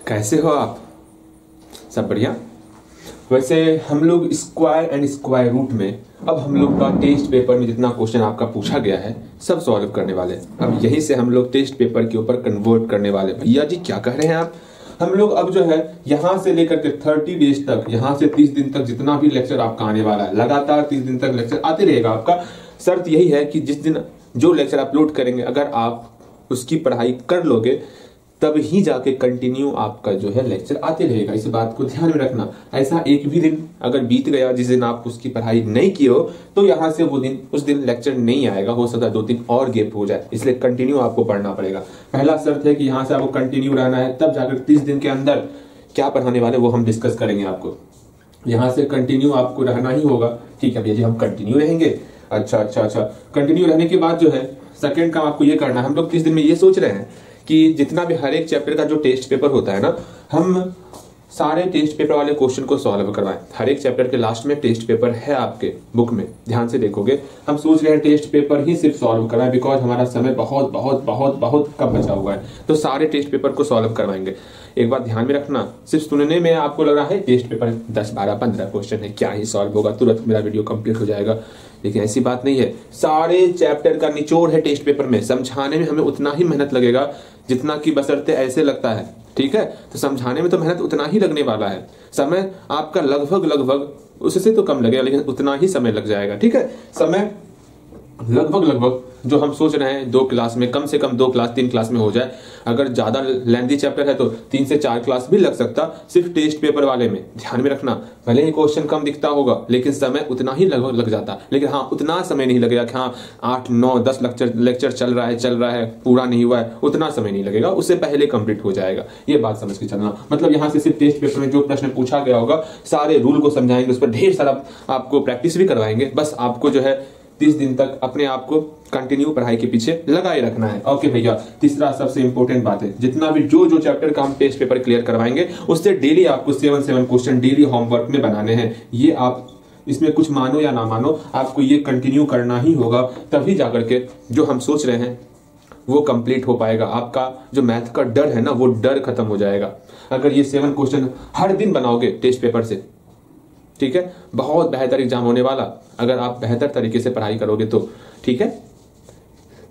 कैसे हो आप? सब बढ़िया। वैसे हम लोग स्क्वायर एंड स्क्वायर रूट में अब हम लोग का टेस्ट पेपर में जितना क्वेश्चन आपका पूछा गया है सब सॉल्व करने वाले हैं। अब यहीं से हम लोग टेस्ट पेपर के ऊपर कन्वर्ट करने वाले। भैया जी क्या कह रहे हैं आप? हम लोग अब जो है यहाँ से लेकर के 30 डेज तक, यहाँ से 30 दिन तक जितना भी लेक्चर आपका आने वाला है, लगातार 30 दिन तक लेक्चर आते रहेगा आपका। शर्त यही है कि जिस दिन जो लेक्चर अपलोड करेंगे अगर आप उसकी पढ़ाई कर लोगे तब ही जाके कंटिन्यू आपका जो है लेक्चर आते रहेगा। इस बात को ध्यान में रखना। ऐसा एक भी दिन अगर बीत गया जिस दिन आप उसकी पढ़ाई नहीं किए हो तो यहाँ से वो दिन उस दिन लेक्चर नहीं आएगा। हो सकता है 2 दिन और गैप हो जाए, इसलिए कंटिन्यू आपको पढ़ना पड़ेगा। पहला शर्त है कि यहाँ से आपको कंटिन्यू रहना है, तब जाकर 30 दिन के अंदर क्या पढ़ाने वाले वो हम डिस्कस करेंगे। आपको यहाँ से कंटिन्यू आपको रहना ही होगा। ठीक है भैया जी, हम कंटिन्यू रहेंगे। अच्छा, कंटिन्यू रहने के बाद जो है सेकेंड काम आपको ये करना है। हम लोग 30 दिन में ये सोच रहे हैं कि जितना भी हर एक चैप्टर का जो टेस्ट पेपर होता है ना, हम सारे टेस्ट पेपर वाले क्वेश्चन को सॉल्व करवाएं। हर एक चैप्टर के लास्ट में टेस्ट पेपर है आपके बुक में, ध्यान से देखोगे। हम सोच रहे हैं टेस्ट पेपर ही सिर्फ सॉल्व करवाएं, बिकॉज हमारा समय बहुत बहुत बहुत बहुत कम बचा हुआ है, तो सारे टेस्ट पेपर को सॉल्व करवाएंगे। एक बात ध्यान में रखना, सिर्फ सुनने में आपको लग रहा है टेस्ट पेपर 10, 12, 15 क्वेश्चन है, क्या ही सॉल्व होगा, तुरंत मेरा वीडियो कंप्लीट हो जाएगा। लेकिन ऐसी बात नहीं है। सारे चैप्टर का निचोड़ है टेस्ट पेपर में। समझाने में हमें उतना ही मेहनत लगेगा जितना कि बशर्ते ऐसे लगता है। ठीक है, तो समझाने में तो मेहनत उतना ही लगने वाला है। समय आपका लगभग उससे तो कम लगेगा, लेकिन उतना ही समय लग जाएगा। ठीक है, समय लगभग जो हम सोच रहे हैं 2 क्लास में, कम से कम 2 क्लास 3 क्लास में हो जाए। अगर ज्यादा लेंथी चैप्टर है तो 3 से 4 क्लास भी लग सकता, सिर्फ टेस्ट पेपर वाले में। ध्यान में रखना, भले ही क्वेश्चन कम दिखता होगा लेकिन समय उतना ही लगभग लग जाता। लेकिन हाँ, उतना समय नहीं लगेगा कि हाँ 8, 9, 10 लेक्चर चल रहा है पूरा नहीं हुआ है, उतना समय नहीं लगेगा, उससे पहले कंप्लीट हो जाएगा। ये बात समझ के चलना। मतलब यहाँ से सिर्फ टेस्ट पेपर में जो प्रश्न पूछा गया होगा सारे रूल को समझाएंगे, उस पर ढेर सारा आपको प्रैक्टिस भी करवाएंगे। बस आपको जो है 30 दिन तक अपने आप को कंटिन्यू पढ़ाई के पीछे लगाए रखना है। ओके भैया, तीसरा सबसे इंपॉर्टेंट बात है, जितना भी जो चैप्टर का हम टेस्ट पेपर क्लियर करवाएंगे उससे डेली आपको 7 क्वेश्चन डेली होमवर्क में बनाने हैं। ये आप इसमें कुछ मानो या ना मानो, आपको ये कंटिन्यू करना ही होगा, तभी जाकर के जो हम सोच रहे हैं वो कंप्लीट हो पाएगा। आपका जो मैथ का डर है ना, वो डर खत्म हो जाएगा अगर ये 7 क्वेश्चन हर दिन बनाओगे टेस्ट पेपर से। ठीक है, बहुत बेहतर एग्जाम होने वाला अगर आप बेहतर तरीके से पढ़ाई करोगे तो। ठीक है,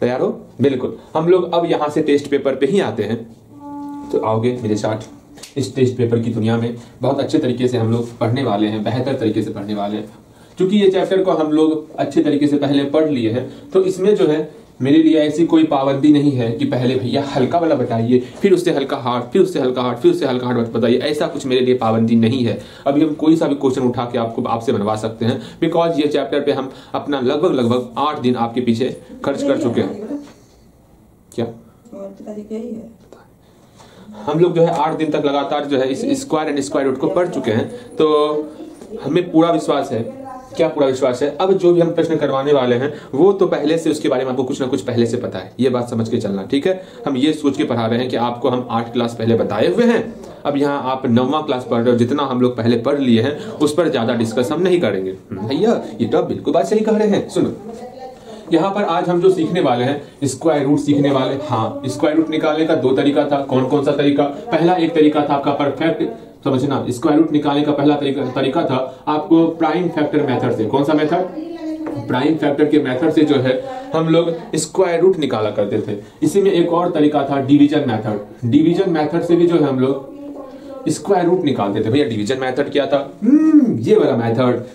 तैयार हो? बिल्कुल। हम लोग अब यहां से टेस्ट पेपर पे ही आते हैं, तो आओगे मेरे साथ। इस टेस्ट पेपर की दुनिया में बहुत अच्छे तरीके से हम लोग पढ़ने वाले हैं, बेहतर तरीके से पढ़ने वाले हैं। क्योंकि ये चैप्टर को हम लोग अच्छे तरीके से पहले पढ़ लिए हैं, तो इसमें जो है मेरे लिए ऐसी कोई पाबंदी नहीं है कि पहले भैया हल्का वाला बताइए, फिर उससे हल्का हार्ड, फिर उससे हल्का हार्ड, फिर उससे हल्का हार्ड बताइए। ऐसा कुछ मेरे लिए पाबंदी नहीं है। अभी हम कोई सा भी क्वेश्चन उठा के आपसे बनवा सकते हैं, बिकॉज ये चैप्टर पे हम अपना लगभग 8 दिन आपके पीछे खर्च कर चुके हैं। क्या हम लोग जो है 8 दिन तक लगातार जो है इस स्क्वायर एंड स्क्वायर रूट को पढ़ चुके हैं, तो हमें पूरा विश्वास है। क्या पूरा विश्वास है? अब जो भी हम प्रश्न करवाने वाले हैं वो तो पहले से उसके बारे में आपको कुछ ना कुछ पहले से पता है, ये बात समझ के चलना। ठीक है, हम ये सोच के पढ़ा रहे हैं कि आपको हम 8 क्लास पहले बताए हुए हैं, अब यहाँ आप 9वां क्लास पढ़ रहे हो। जितना हम लोग पहले पढ़ लिए हैं उस पर ज्यादा डिस्कस हम नहीं करेंगे। भैया ये तो आप बिल्कुल बात सही कह रहे हैं। सुनो, यहाँ पर आज हम जो सीखने वाले हैं स्क्वायर रूट सीखने वाले। हाँ, स्क्वायर रूट निकालने का 2 तरीका था। कौन सा तरीका? पहला एक तरीका था आपका परफेक्ट, समझना, स्क्वायर रूट निकालने का पहला तरीका था आपको प्राइम फैक्टर मेथड से। कौन सा मेथड? प्राइम फैक्टर के मेथड से जो है हम लोग स्क्वायर रूट निकाला करते थे। इसी में एक और तरीका था डिवीजन मेथड। डिवीजन मेथड से भी जो है हम लोग स्क्वायर रूट निकालते थे। भैया डिवीजन मेथड क्या था? ये वाला मेथड,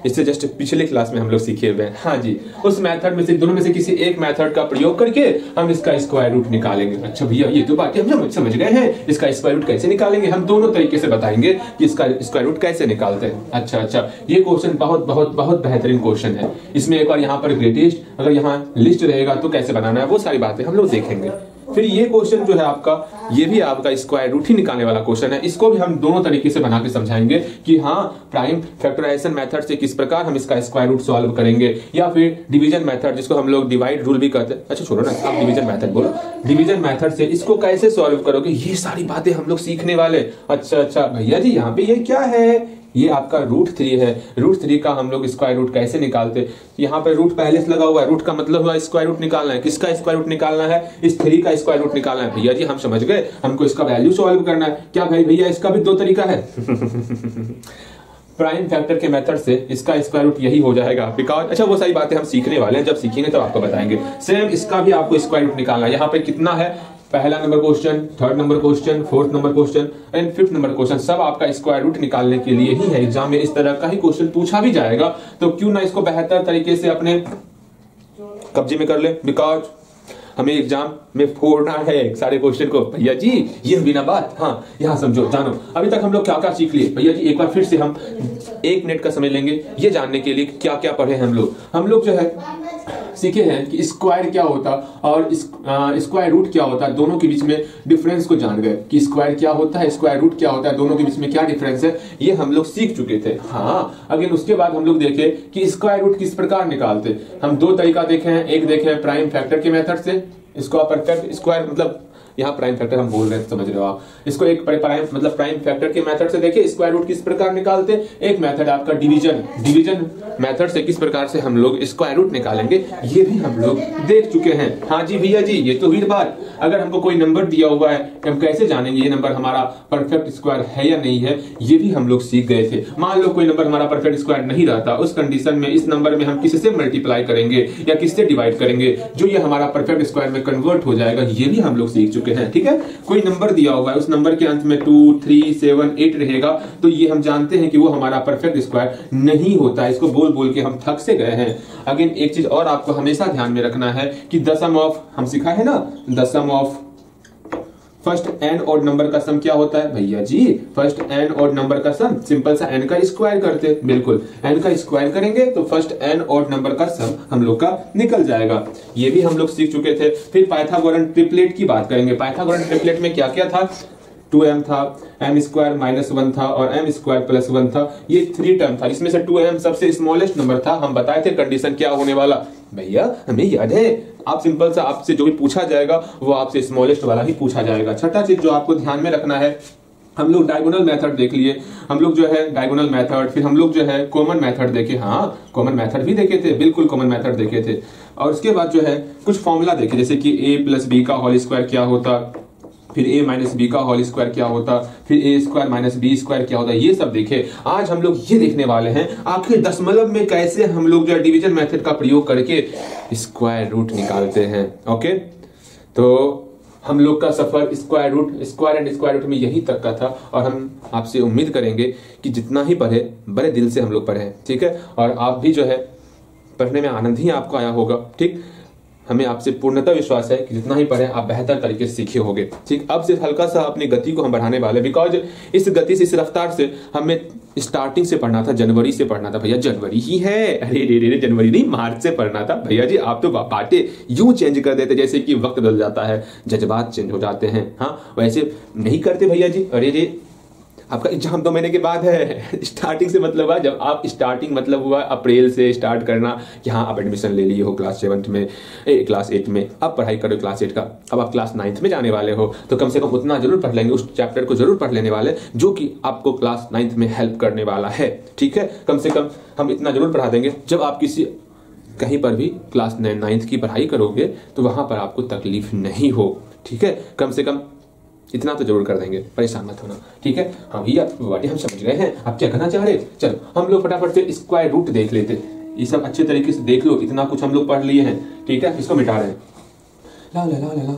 इससे जस्ट पिछले क्लास में हम लोग सीखे हुए हैं। हाँ जी, उस मेथड में से दोनों में से किसी एक मेथड का प्रयोग करके हम इसका स्क्वायर रूट निकालेंगे। अच्छा भैया, ये तो बात हम समझ गए हैं। इसका स्क्वायर रूट कैसे निकालेंगे हम दोनों तरीके से बताएंगे कि इसका स्क्वायर रूट कैसे निकालते हैं। अच्छा, ये क्वेश्चन बहुत बेहतरीन क्वेश्चन है। इसमें एक बार यहाँ पर ग्रेटेस्ट, अगर यहाँ लिस्ट रहेगा तो कैसे बनाना है वो सारी बातें हम लोग देखेंगे। फिर ये क्वेश्चन जो है आपका, ये भी आपका स्क्वायर रूट ही निकालने वाला क्वेश्चन है। इसको भी हम दोनों तरीके से बना के समझाएंगे कि हाँ, प्राइम फैक्टराइजेशन मेथड से किस प्रकार हम इसका स्क्वायर रूट सॉल्व करेंगे, या फिर डिवीजन मेथड जिसको हम लोग डिवाइड रूल भी करते हैं। अच्छा छोड़ो ना, आप डिवीजन मेथड बोलो। डिवीजन मेथड से इसको कैसे सॉल्व करोगे, ये सारी बातें हम लोग सीखने वाले। अच्छा भैया जी, यहाँ पे ये क्या है? ये आपका √3 है। √3 का हम लोग स्क्वायर रूट कैसे निकालते, यहाँ पे रूट पहले से लगा हुआ है, रूट का मतलब हुआ स्क्वायर रूट निकालना है। किसका स्क्वायर रूट निकालना है, इस 3 का स्क्वायर रूट निकालना है। भैया जी हम समझ गए, हमको इसका वैल्यू सॉल्व करना है। क्या भाई भैया इसका भी 2 तरीका है प्राइम फैक्टर के मेथड से इसका स्क्वायर रूट यही हो जाएगा, बिकॉज अच्छा वो सारी बातें हम सीखने वाले हैं, जब सीखेंगे तो आपको बताएंगे। सेम इसका भी आपको स्क्वायर रूट निकालना है। यहाँ पे कितना है, पहला number question, third number question, fourth number question and fifth number question, सब आपका स्क्वायर रूट निकालने के लिए ही है। एग्जाम में इस तरह का ही क्वेश्चन पूछा भी जाएगा, तो क्यों ना इसको बेहतर तरीके से अपने कब्जे में कर ले, बिकॉज हमें एग्जाम में फोड़ना है सारे क्वेश्चन को। भैया जी ये बिना बात, हाँ यहाँ समझो जानो, अभी तक हम लोग क्या क्या सीख लिए भैया जी, एक बार फिर से हम 1 मिनट का समय लेंगे ये जानने के लिए क्या क्या पढ़े हम लोग जो है सीखे हैं कि स्क्वायर क्या होता और स्क्वायर रूट क्या होता है, दोनों के बीच में डिफरेंस को जान गए कि स्क्वायर क्या होता है, स्क्वायर रूट क्या होता है, दोनों के बीच में क्या डिफरेंस है, ये हम लोग सीख चुके थे। हाँ अगेन उसके बाद हम लोग देखे कि स्क्वायर रूट किस प्रकार निकालते। हम 2 तरीका देखे हैं, एक देखे हैं प्राइम फैक्टर के मेथड से, इसको परफेक्ट स्क्वायर मतलब यहाँ प्राइम फैक्टर हम बोल रहे हैं, समझ रहे हो आप, इसको एक प्राइम फैक्टर के मेथड से देखे स्क्वायर रूट किस प्रकार निकालते। एक मेथड आपका डिवीजन मेथड से किस प्रकार से हम लोग स्क्वायर रूट निकालेंगे, ये भी हम लोग देख चुके हैं। हाँ जी भैया जी ये तो हुई बात। अगर हमको कोई नंबर दिया हुआ है हम कैसे जानेंगे ये नंबर हमारा परफेक्ट स्क्वायर है या नहीं है, ये भी हम लोग सीख गए थे। मान लो कोई नंबर हमारा परफेक्ट स्क्वायर नहीं रहता, उस कंडीशन में इस नंबर में हम किससे मल्टीप्लाई करेंगे या किससे डिवाइड करेंगे जो ये हमारा परफेक्ट स्क्वायर में कन्वर्ट हो जाएगा, ये भी हम लोग सीख चुके हैं। ठीक है, कोई नंबर दिया हुआ है, उस नंबर के अंत में 2, 3, 7, 8 रहेगा, तो ये हम जानते हैं कि वो हमारा परफेक्ट स्क्वायर नहीं होता है। इसको बोल बोल के हम थक से गए हैं। अगेन एक चीज और आपको हमेशा ध्यान में रखना है कि द सम ऑफ, हम सिखा है ना, the sum of first and odd number का सम क्या होता है भैया जी, फर्स्ट एंड ऑड नंबर का सम सिंपल सा एन का स्क्वायर करते, बिल्कुल एन का स्क्वायर करेंगे तो फर्स्ट एंड ऑड नंबर का सम हम लोग का निकल जाएगा। ये भी हम लोग सीख चुके थे। फिर पाइथागोरन ट्रिपलेट की बात करेंगे। पाइथागोरन ट्रिपलेट में क्या क्या था, 2m था, m² -1 था और m² +1 था, ये 3 टर्म था। इसमें से 2m सबसे स्मॉलेस्ट नंबर था। हम बताए थे कंडीशन क्या होने वाला, भैया हमें याद है। आप सिंपल सा आपसे जो भी पूछा जाएगा वो आपसे स्मॉलेस्ट वाला ही पूछा जाएगा। छठा चीज जो आपको ध्यान में रखना है, हम लोग डायगोनल मेथड देख लिए, हम लोग जो है डायगोनल मेथड, फिर हम लोग जो है कॉमन मेथड देखे। हाँ कॉमन मेथड भी देखे थे, बिल्कुल कॉमन मेथड देखे थे। और उसके बाद जो है कुछ फॉर्मूला देखे, जैसे कि a + b का होल स्क्वायर क्या होता, फिर a - b का होल स्क्वायर क्या होता, फिर a² - b² क्या होता, ये सब देखे। आज हम लोग ये देखने वाले हैं आखिर दशमलव में कैसे हम लोग जो डिवीजन मेथड का प्रयोग करके स्क्वायर रूट निकालते हैं। ओके, तो हम लोग का सफर स्क्वायर एंड स्क्वायर रूट में यही तक का था, और हम आपसे उम्मीद करेंगे कि जितना ही पढ़े बड़े दिल से हम लोग पढ़े, ठीक है, और आप भी जो है पढ़ने में आनंद ही आपको आया होगा। ठीक, हमें आपसे पूर्णतः विश्वास है कि जितना ही पढ़े आप बेहतर तरीके से सीखे होंगे। ठीक, अब सिर्फ हल्का सा अपनी गति को हम बढ़ाने वाले, बिकॉज इस गति से, इस रफ्तार से हमें स्टार्टिंग से पढ़ना था, जनवरी से पढ़ना था। भैया जनवरी ही है, अरे रे जनवरी नहीं, मार्च से पढ़ना था। भैया जी आप तो बातें यूं चेंज कर देते जैसे कि वक्त बदल जाता है, जज्बात चेंज हो जाते हैं। हाँ वैसे नहीं करते भैया जी। अरे रे आपका एग्जाम 2 महीने के बाद है। स्टार्टिंग से मतलब है जब आप स्टार्टिंग मतलब हुआ अप्रैल से स्टार्ट करना कि हाँ आप एडमिशन ले लिए हो क्लास 7 में, क्लास 8 में, अब पढ़ाई करो क्लास 8 का, अब आप क्लास 9 में जाने वाले हो, तो कम से कम उतना जरूर पढ़ लेंगे, उस चैप्टर को जरूर पढ़ लेने वाले जो कि आपको क्लास 9 में हेल्प करने वाला है। ठीक है, कम से कम हम इतना जरूर पढ़ा देंगे, जब आप किसी कहीं पर भी क्लास 9 की पढ़ाई करोगे तो वहां पर आपको तकलीफ नहीं हो। ठीक है, कम से कम इतना तो जरूर कर देंगे, परेशान मत होना। ठीक है, हाँ भैया बातें हम समझ रहे हैं, आप क्या कहना चाह रहे। चलो हम लोग फटाफट से स्क्वायर रूट देख लेते, ये सब अच्छे तरीके से देख लो, इतना कुछ हम लोग पढ़ लिए हैं। ठीक है, इसको मिटा रहे हैं। ला ला ला ला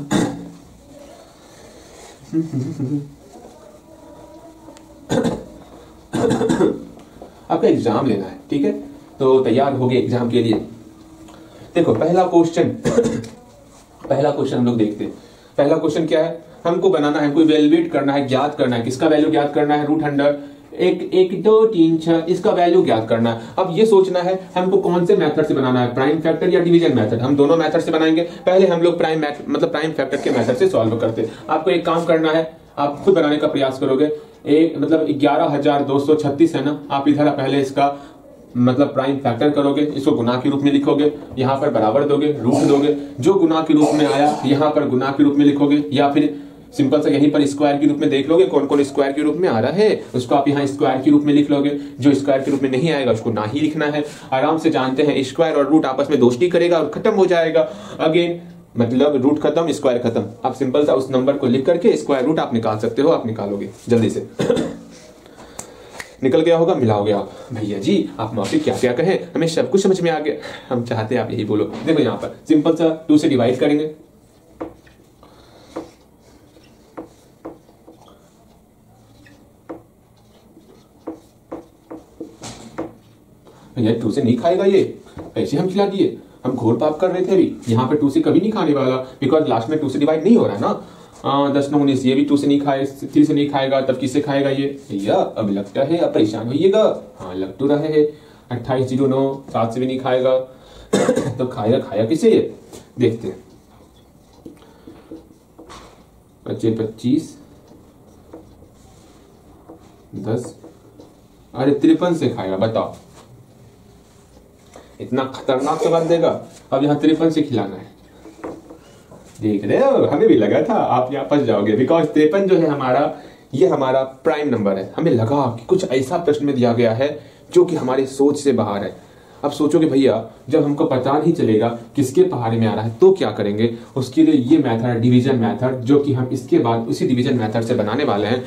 आपका एग्जाम लेना है, ठीक है, तो तैयार हो गए एग्जाम के लिए। देखो पहला क्वेश्चन पहला क्वेश्चन हम लोग देखते हैं। पहला क्वेश्चन क्या है, हमको बनाना है, हमको इवैल्यूएट करना है, ज्ञात करना है। किसका वैल्यू ज्ञात करना है, √100 1 2 3 6, इसका वैल्यू ज्ञात करना है। अब ये सोचना है हमको कौन से मेथड से बनाना है, प्राइम फैक्टर या डिवीजन मेथड। हम दोनों मेथड से बनाएंगे। पहले हम लोग प्राइम फैक्टर के मेथड से सॉल्व करते हैं। आपको एक काम करना है, आप खुद बनाने का प्रयास करोगे। एक मतलब 11,236 है ना, आप इधर पहले इसका मतलब प्राइम फैक्टर करोगे, इसको गुना के रूप में लिखोगे, यहाँ पर बराबर दोगे, रूट दोगे, जो गुना के रूप में आया यहाँ पर गुना के रूप में लिखोगे, या फिर सिंपल सा यहीं पर स्क्वायर के रूप में देख लोगे कौन कौन स्क्वायर के रूप में आ रहा है, उसको आप यहाँ स्क्वायर के रूप में लिख लोगे। जो स्क्वायर के रूप में नहीं आएगा उसको ना ही लिखना है। आराम से जानते हैं स्क्वायर और रूट आपस में दोस्ती करेगा और खत्म हो जाएगा। अगेन मतलब रूट खत्म स्क्वायर खत्म। आप सिंपल सा उस नंबर को लिख करके स्क्वायर रूट आप निकाल सकते हो, आप निकालोगे जल्दी से। निकल गया होगा, मिलाओगे आप। भैया जी आप मौसी क्या क्या कहें, हमें सब कुछ समझ में आ गया। हम चाहते हैं आप यही बोलो। देखो यहाँ पर सिंपल सा 2 से डिवाइड करेंगे, भैया 2 से नहीं खाएगा ये, ऐसे हम खिला दिए, हम घोर पाप कर रहे थे अभी। यहाँ पे 2 से कभी नहीं खाने वाला, बिकॉज लास्ट में 2 से डिवाइड नहीं हो रहा है ना। 10 9 19 ये भी 2 से नहीं खाए, 3 से नहीं खाएगा, तब किससे खाएगा ये भैया? अब लगता है अब परेशान होइएगा। हाँ लग तो रहे है। 28 0 9 7 से भी नहीं खाएगा तो खाया किसे ये? देखते हैं। 25 10, अरे 53 से खाएगा, बताओ इतना खतरनाक सवाल देगा। अब यहाँ 53 से खिलाना है। देख रहे हो, हमें भी लगा था आप यहाँ फंस जाओगे, बिकॉज 53 जो है हमारा, ये हमारा प्राइम नंबर है। हमें लगा कि कुछ ऐसा प्रश्न में दिया गया है जो कि हमारी सोच से बाहर है। अब सोचोगे भैया जब हमको पता नहीं चलेगा किसके पहाड़े में आ रहा है तो क्या करेंगे? उसके लिए ये मेथड है डिवीजन मेथड, जो कि हम इसके बाद उसी डिवीजन मेथड से बनाने वाले हैं।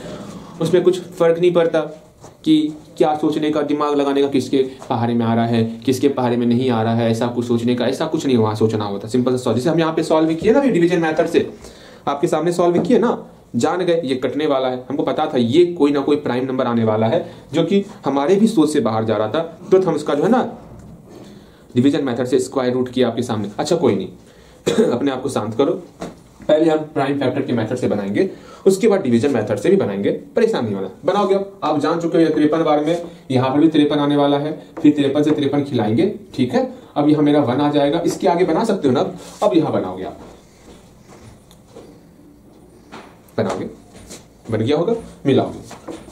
उसमें कुछ फर्क नहीं पड़ता कि क्या सोचने का, दिमाग लगाने का, किसके पहाड़े में आ रहा है किसके पहाड़े में नहीं आ रहा है, ऐसा कुछ सोचने का, ऐसा कुछ नहीं वहां सोचना होता। सिंपल सा जैसे हम यहाँ पे सॉल्व किए ना डिवीजन मेथड से, आपके सामने सॉल्व किए ना, जान गए ये कटने वाला है। हमको पता था ये कोई ना कोई प्राइम नंबर आने वाला है जो कि हमारे भी सोच से बाहर जा रहा था, तो हम इसका जो है ना डिवीजन मेथड से स्क्वायर रूट किया आपके सामने। अच्छा कोई नहीं अपने आप को शांत करो, पहले हम प्राइम फैक्टर के मेथड से बनाएंगे, उसके बाद डिवीजन मेथड से भी बनाएंगे। परेशान नहीं होना, बनाओगे। आप जान चुके हो 53 बार में, यहाँ पर भी 53 आने वाला है, फिर 53 से 53 खिलाएंगे, ठीक है। अब यहाँ मेरा 1 आ जाएगा, इसके आगे बना सकते हो ना। अब यहाँ बनाओगे, आप बनाओगे, बन गया होगा, मिलाओगे।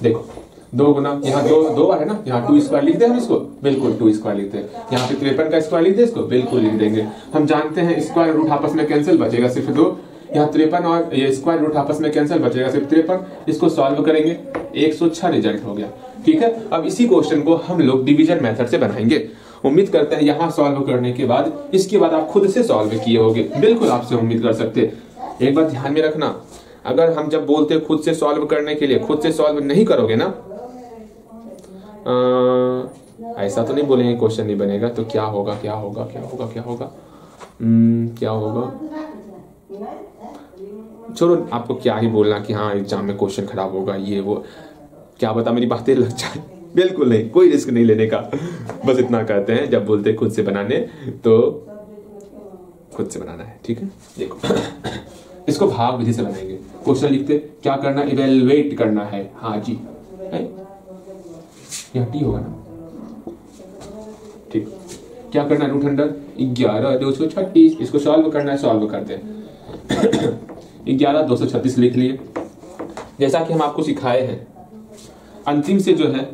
देखो 2 गुना, यहाँ 2 बार है ना, यहाँ 2 स्क्वायर लिख दे हम इसको, बिल्कुल 2 स्क्वायर लिखते हैं। यहाँ पे 53 का स्क्वायर लिख दे इसको, बिल्कुल लिख देंगे। हम जानते हैं स्क्वायर रूट आपस में कैंसिल, बचेगा सिर्फ 2। यहाँ 53 और ये स्क्वायर रूट आपस में कैंसिल, बचेगा सिर्फ 53। इसको सॉल्व करेंगे, 106 रिजल्ट हो गया, ठीक है। अब इसी क्वेश्चन को हम लोग डिवीजन मेथड से बनाएंगे। उम्मीद करते हैं यहाँ सॉल्व करने के बाद, इसके बाद आप खुद से सॉल्व किए होगे, बिल्कुल आपसे उम्मीद कर सकते। एक बात ध्यान में रखना, अगर हम जब बोलते खुद से सॉल्व करने के लिए, खुद से सॉल्व नहीं करोगे ना, ऐसा तो नहीं बोलेंगे क्वेश्चन नहीं बनेगा, तो क्या होगा क्या होगा क्या होगा क्या होगा क्या होगा? छोड़ो, आपको क्या ही बोलना कि हाँ एग्जाम में क्वेश्चन खराब होगा ये वो, क्या बता मेरी बातें लग जाए। बिल्कुल नहीं, कोई रिस्क नहीं लेने का। बस इतना कहते हैं जब बोलते खुद से बनाने तो खुद से बनाना है, ठीक है। देखो इसको भाग विधि से बनाएंगे। क्वेश्चन लिखते क्या करना, इवेलुएट करना है। हाँ जी है? यहाँ टी होगा ना, ठीक। क्या करना है, रूट अंडर 11 236, इसको सॉल्व करना है, सॉल्व करते हैं। 11 236 लिख लिए। जैसा कि हम आपको सिखाए हैं, अंतिम से जो है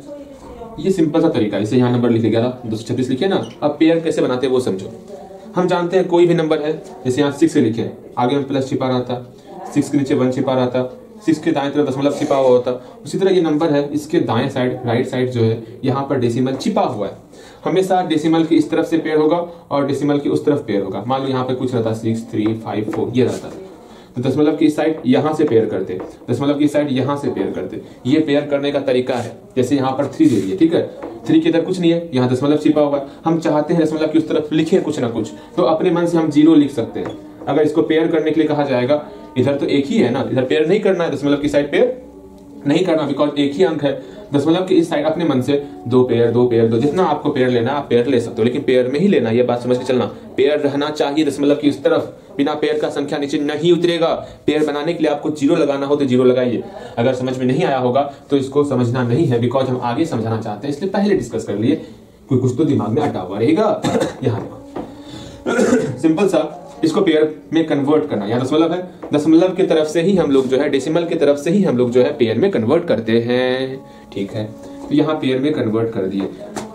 ये सिंपल सा तरीका है। इसे यहाँ नंबर लिखे 11 236 लिखे ना। अब पेयर कैसे बनाते हैं वो समझो। हम जानते हैं कोई भी नंबर है, जैसे यहाँ 6 लिखे, आगे में प्लस छिपा रहा था, 6 के नीचे 1 छिपा रहा था, 6 के दाएं तरफ दशमलव छिपा हुआ होता। उसी तरह ये नंबर है, इसके दाएं साइड राइट साइड जो है यहाँ पर डेसिमल छिपा हुआ है। हमेशा डेसिमल की इस तरफ से पेयर होगा और डेसिमल की उस तरफ पेयर होगा। मान लो यहाँ पे कुछ रहता 6 3 5 4 ये रहता, तो दशमलव की साइड यहाँ से पेयर करते, दशमलव की साइड यहाँ से पेयर करते। ये पेयर करने का तरीका है। जैसे यहाँ पर 3 दे दिए, ठीक है, 3 की इधर कुछ नहीं है, यहाँ दशमलव छिपा हुआ। हम चाहते हैं दशमलव की उस तरफ लिखे कुछ ना कुछ, तो अपने मन से हम 0 लिख सकते हैं। अगर इसको पेयर करने के लिए कहा जाएगा, इधर तो एक ही है ना, इधर पेयर नहीं करना है, दशमलव की साइड पेयर नहीं करना, बिकॉज एक ही अंक है। दशमलव की इस साइड अपने मन से 2 पेयर 2 पेयर 2, जितना आपको पेयर लेना आप पेयर ले सकते हो, लेकिन पेयर में ही लेना, ये बात समझ के चलना। पेयर रहना चाहिए दशमलव की उस तरफ, बिना पेयर का संख्या नीचे नहीं उतरेगा। पेयर बनाने के लिए आपको 0 लगाना हो तो 0 लगाइए। अगर समझ में नहीं आया होगा तो इसको समझना नहीं है, बिकॉज हम आगे समझाना चाहते हैं, इसलिए पहले डिस्कस कर लिए। कोई कुछ तो दिमाग में अटा हुआ रहेगा। यहाँ सिंपल सा इसको पेयर में कन्वर्ट करना। यहाँ दशमलव है, दशमलव की तरफ से ही हम लोग जो है, डेसिमल की तरफ से ही हम लोग जो है पेयर में कन्वर्ट करते हैं, ठीक है। तो यहाँ पेयर में कन्वर्ट कर दिए।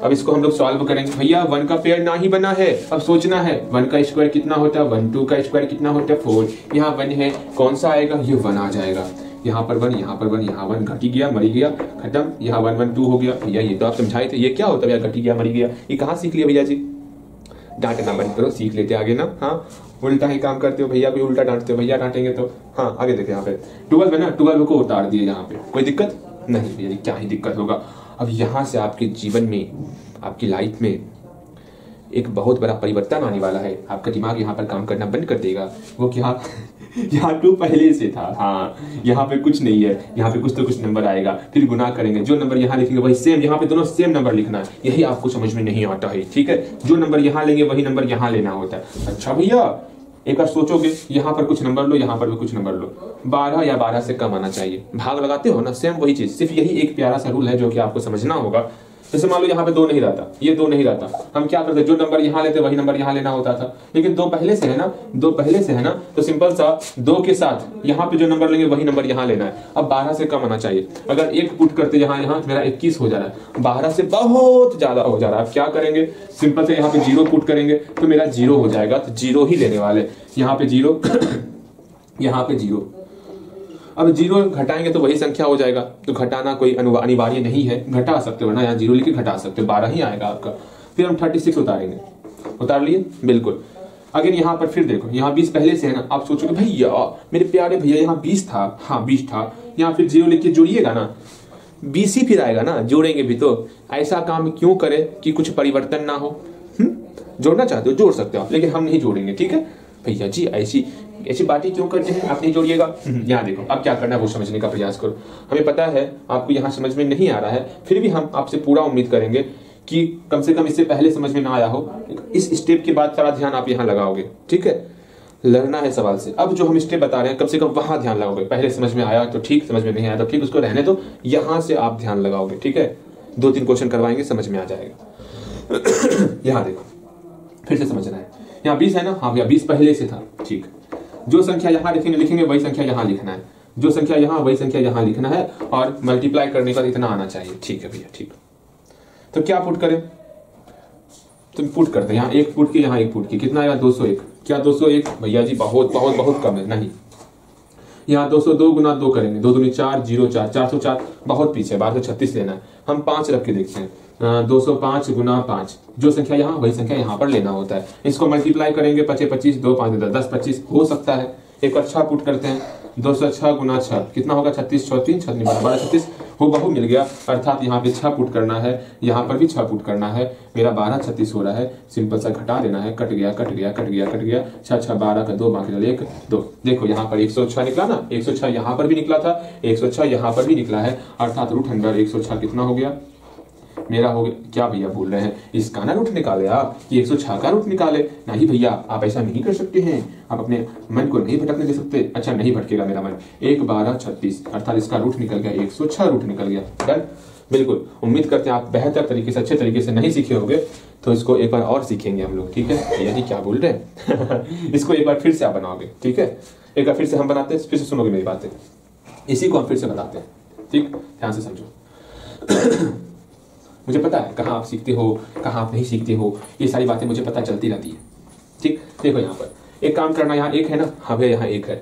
अब इसको हम लोग सॉल्व करेंगे। भैया 1 का पेयर ना ही बना है, अब सोचना है 1 का स्क्वायर कितना होता है, 1, 2 का स्क्वायर कितना होता है 4, यहाँ 1 है, कौन सा आएगा, ये 1 आ जाएगा। यहाँ पर 1, यहाँ पर 1, यहाँ 1 घटी गया, मरी गया, खत्म। यहाँ 1, 1, 2 हो गया। भैया ये तो आप समझाए थे, ये क्या होता है भैया, घटी गया, मरी गया, ये कहाँ सीख लिया भैया जी? डांटना बंद करो, सीख लेते आगे ना। हाँ, उल्टा ही काम करते हो भैया, कोई उल्टा डांटते हो, भैया डांटेंगे तो। हाँ आगे देखो, यहाँ पे 12 है ना, 12 को उतार दिए यहाँ पे, कोई दिक्कत नहीं भैया, क्या ही दिक्कत होगा। अब यहाँ से आपके जीवन में, आपकी लाइफ में एक बहुत बड़ा परिवर्तन आने वाला है। आपका दिमाग यहाँ पर काम करना बंद कर देगा। वो क्या, यहाँ 2 पहले से था, हाँ यहाँ पे कुछ नहीं है, यहाँ पे कुछ तो कुछ नंबर आएगा, फिर गुना करेंगे, जो नंबर यहाँ लिखेंगे वही सेम, यहाँ पे दोनों सेम नंबर लिखना है, यही आपको समझ में नहीं आता है। ठीक है, जो नंबर यहाँ लेंगे वही नंबर यहाँ लेना होता है। अच्छा भैया एक बार सोचोगे, यहाँ पर कुछ नंबर लो, यहाँ पर भी कुछ नंबर लो, 12 या 12 से कम आना चाहिए। भाग लगाते हो ना, सेम वही चीज, सिर्फ यही एक प्यारा सा रूल है जो कि आपको समझना होगा। जैसे मान लो यहाँ पे 2 नहीं रहता, ये 2 नहीं रहता, हम क्या करते, जो नंबर यहाँ लेते वही नंबर यहाँ लेना होता था। लेकिन 2 पहले से है ना, 2 पहले से है ना, तो सिंपल सा 2 के साथ यहाँ पे जो नंबर लेंगे वही नंबर यहाँ लेना है। अब 12 से कम आना चाहिए। अगर 1 पुट करते यहाँ तो मेरा 21 हो जा रहा है, 12 से बहुत ज्यादा हो जा रहा है। अब क्या करेंगे, सिंपल से यहाँ पे 0 पुट करेंगे तो मेरा 0 हो जाएगा, तो 0 ही लेने वाले। यहाँ पे 0 यहाँ पे 0, अब 0 घटाएंगे तो वही संख्या हो जाएगा, तो घटाना कोई अनिवार्य नहीं है, घटा सकते हो, वरना यहाँ 0 लिख के घटा सकते हो, 12 ही आएगा आपका। फिर हम 36 उतारेंगे, उतार लिए, बिल्कुल। अगर यहाँ पर फिर देखो, यहाँ 20 पहले से है ना, आप सोचोगे भैया मेरे प्यारे भैया यहाँ 20 था, हाँ 20 था, यहाँ फिर 0 लिख के जोड़िएगा ना, 20 ही फिर आएगा ना, जोड़ेंगे भी तो। ऐसा काम क्यों करे कि कुछ परिवर्तन ना हो। जोड़ना चाहते हो जोड़ सकते हो, लेकिन हम नहीं जोड़ेंगे। ठीक है भैया जी, ऐसी ऐसी बातें क्यों करते हैं, आप नहीं जोड़िएगा। यहाँ देखो, अब क्या करना है वो समझने का प्रयास करो। हमें पता है आपको यहाँ समझ में नहीं आ रहा है, फिर भी हम आपसे पूरा उम्मीद करेंगे कि कम से कम इससे पहले समझ में ना आया हो, इस स्टेप के बाद सारा ध्यान आप यहाँ लगाओगे। ठीक है, लड़ना है सवाल से। अब जो हम स्टेप बता रहे हैं कम से कम वहां ध्यान लगाओगे। पहले समझ में आया तो ठीक, समझ में नहीं आया तो ठीक, उसको रहने दो, यहाँ से आप ध्यान लगाओगे। ठीक है, 2-3 क्वेश्चन करवाएंगे, समझ में आ जाएगा। यहाँ देखो, फिर से समझना है। यहाँ 20 है ना, हाँ भैया 20 पहले से था, ठीक। जो संख्या यहाँ लिखेंगे वही संख्या यहाँ लिखना है, जो संख्या यहाँ वही संख्या यहाँ लिखना है, और मल्टीप्लाई करने का इतना आना चाहिए। ठीक है भैया, ठीक। तो क्या पुट करें, तुम पुट करते हैं, यहाँ 1 पुट की, यहाँ 1 पुट की, कितना आएगा 201। क्या 201 भैया जी, बहुत बहुत बहुत कम है, नहीं। यहाँ 202 गुना 2 करेंगे, 2 दूनी 4, 0 4, 404 बहुत पीछे, 1236 लेना है। हम 5 रख के देखते हैं, 205 गुना 5, जो संख्या यहाँ वही संख्या यहाँ पर लेना होता है। इसको मल्टीप्लाई करेंगे, 25 25, 2 5 10 25 हो सकता है। एक अच्छा पुट करते हैं, 206 गुना 6 कितना होगा, 36 6 3 6 12 36 हो बहु मिल गया। अर्थात यहाँ पे 6 पुट करना है, यहाँ पर भी 6 पुट करना है। मेरा 12 36 हो रहा है, सिंपल सा घटा देना है, कट गया कट गया कट गया कट गया, 6 6 12 का 2 बाकी 1 2। देखो यहाँ पर 106 निकला ना, 106 यहाँ पर भी निकला था, 106 यहाँ पर भी निकला है। अर्थात रूट अंडर 106 कितना हो गया मेरा, हो गया। क्या भैया बोल रहे हैं, इसका ना रूट निकाले आप, कि 106 का रूट निकाले? नहीं भैया, आप ऐसा नहीं कर सकते हैं, आप अपने मन को नहीं भटकने दे सकते। अच्छा, नहीं भटकेगा मेरा मन। 1 12 36, अर्थात इसका रूट निकल गया 106 रूट निकल गया। डन, बिल्कुल। उम्मीद करते हैं आप बेहतर तरीके से, अच्छे तरीके से नहीं सीखे होंगे, तो इसको एक बार और सीखेंगे हम लोग। ठीक है भैया जी, क्या बोल रहे हैं? इसको एक बार फिर से आप बनाओगे। ठीक है, एक बार फिर से हम बनाते हैं, फिर से सुनोगे मेरी बातें, इसी को हम फिर से बताते हैं। ठीक, ध्यान से समझो। मुझे पता है कहाँ आप सीखते हो, कहाँ आप नहीं सीखते हो, ये सारी बातें मुझे पता चलती रहती है। ठीक, देखो यहाँ पर एक काम करना, यहाँ 1 है ना, हाँ भैया यहाँ 1 है,